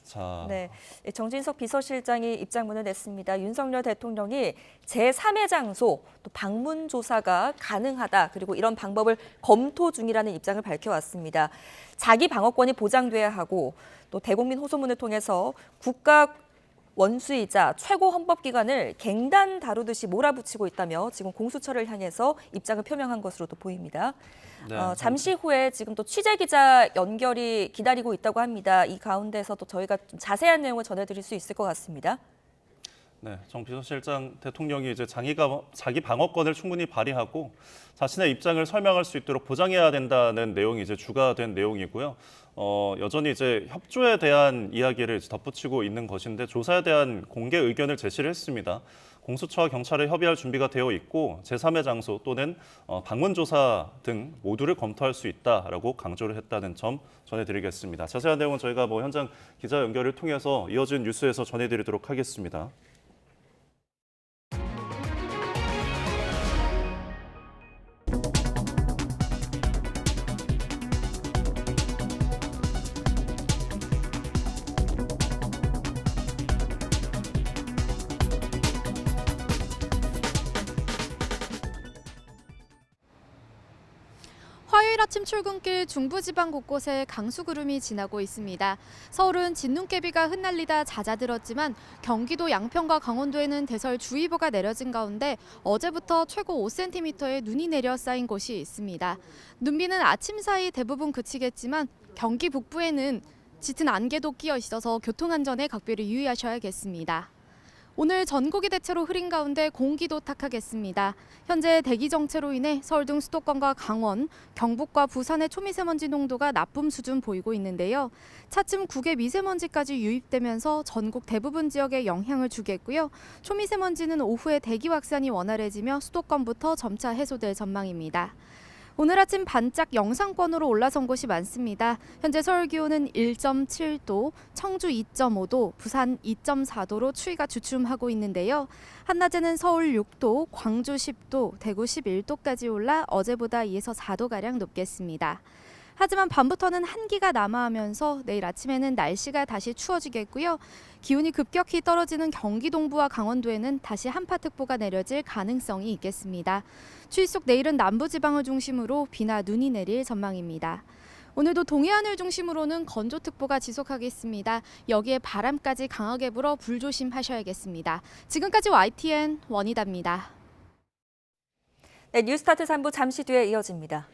S1: 자.
S2: 네, 정진석 비서실장이 입장문을 냈습니다. 윤석열 대통령이 제3의 장소, 또 방문 조사가 가능하다. 그리고 이런 방법을 검토 중이라는 입장을 밝혀왔습니다. 자기 방어권이 보장돼야 하고 또 대국민 호소문을 통해서 국가 원수이자 최고 헌법기관을 갱단 다루듯이 몰아붙이고 있다며 지금 공수처를 향해서 입장을 표명한 것으로도 보입니다.
S1: 네,
S2: 잠시 후에 지금 또 취재기자 연결이 기다리고 있다고 합니다. 이 가운데서 또 저희가 좀 자세한 내용을 전해드릴 수 있을 것 같습니다.
S1: 네, 정 비서실장 대통령이 이제 자기 방어권을 충분히 발휘하고 자신의 입장을 설명할 수 있도록 보장해야 된다는 내용이 이제 주가 된 내용이고요. 여전히 이제 협조에 대한 이야기를 덧붙이고 있는 것인데 조사에 대한 공개 의견을 제시를 했습니다. 공수처와 경찰에 협의할 준비가 되어 있고 제3의 장소 또는 방문 조사 등 모두를 검토할 수 있다라고 강조를 했다는 점 전해드리겠습니다. 자세한 내용은 저희가 현장 기자 연결을 통해서 이어진 뉴스에서 전해드리도록 하겠습니다.
S8: 화요일 아침 출근길 중부지방 곳곳에 강수구름이 지나고 있습니다. 서울은 진눈깨비가 흩날리다 잦아들었지만 경기도 양평과 강원도에는 대설주의보가 내려진 가운데 어제부터 최고 5cm의 눈이 내려 쌓인 곳이 있습니다. 눈비는 아침 사이 대부분 그치겠지만 경기 북부에는 짙은 안개도 끼어 있어서 교통안전에 각별히 유의하셔야겠습니다. 오늘 전국이 대체로 흐린 가운데 공기도 탁하겠습니다. 현재 대기 정체로 인해 서울 등 수도권과 강원, 경북과 부산의 초미세먼지 농도가 나쁨 수준 보이고 있는데요. 차츰 국외 미세먼지까지 유입되면서 전국 대부분 지역에 영향을 주겠고요. 초미세먼지는 오후에 대기 확산이 원활해지며 수도권부터 점차 해소될 전망입니다. 오늘 아침 반짝 영상권으로 올라선 곳이 많습니다. 현재 서울 기온은 1.7도, 청주 2.5도, 부산 2.4도로 추위가 주춤하고 있는데요. 한낮에는 서울 6도, 광주 10도, 대구 11도까지 올라 어제보다 2에서 4도가량 높겠습니다. 하지만 밤부터는 한기가 남하하면서 내일 아침에는 날씨가 다시 추워지겠고요. 기온이 급격히 떨어지는 경기 동부와 강원도에는 다시 한파특보가 내려질 가능성이 있겠습니다. 추위 속 내일은 남부지방을 중심으로 비나 눈이 내릴 전망입니다. 오늘도 동해안을 중심으로는 건조특보가 지속하겠습니다. 여기에 바람까지 강하게 불어 불조심하셔야겠습니다. 지금까지 YTN 원희다입니다.
S2: 네, 뉴스타트 3부 잠시 뒤에 이어집니다.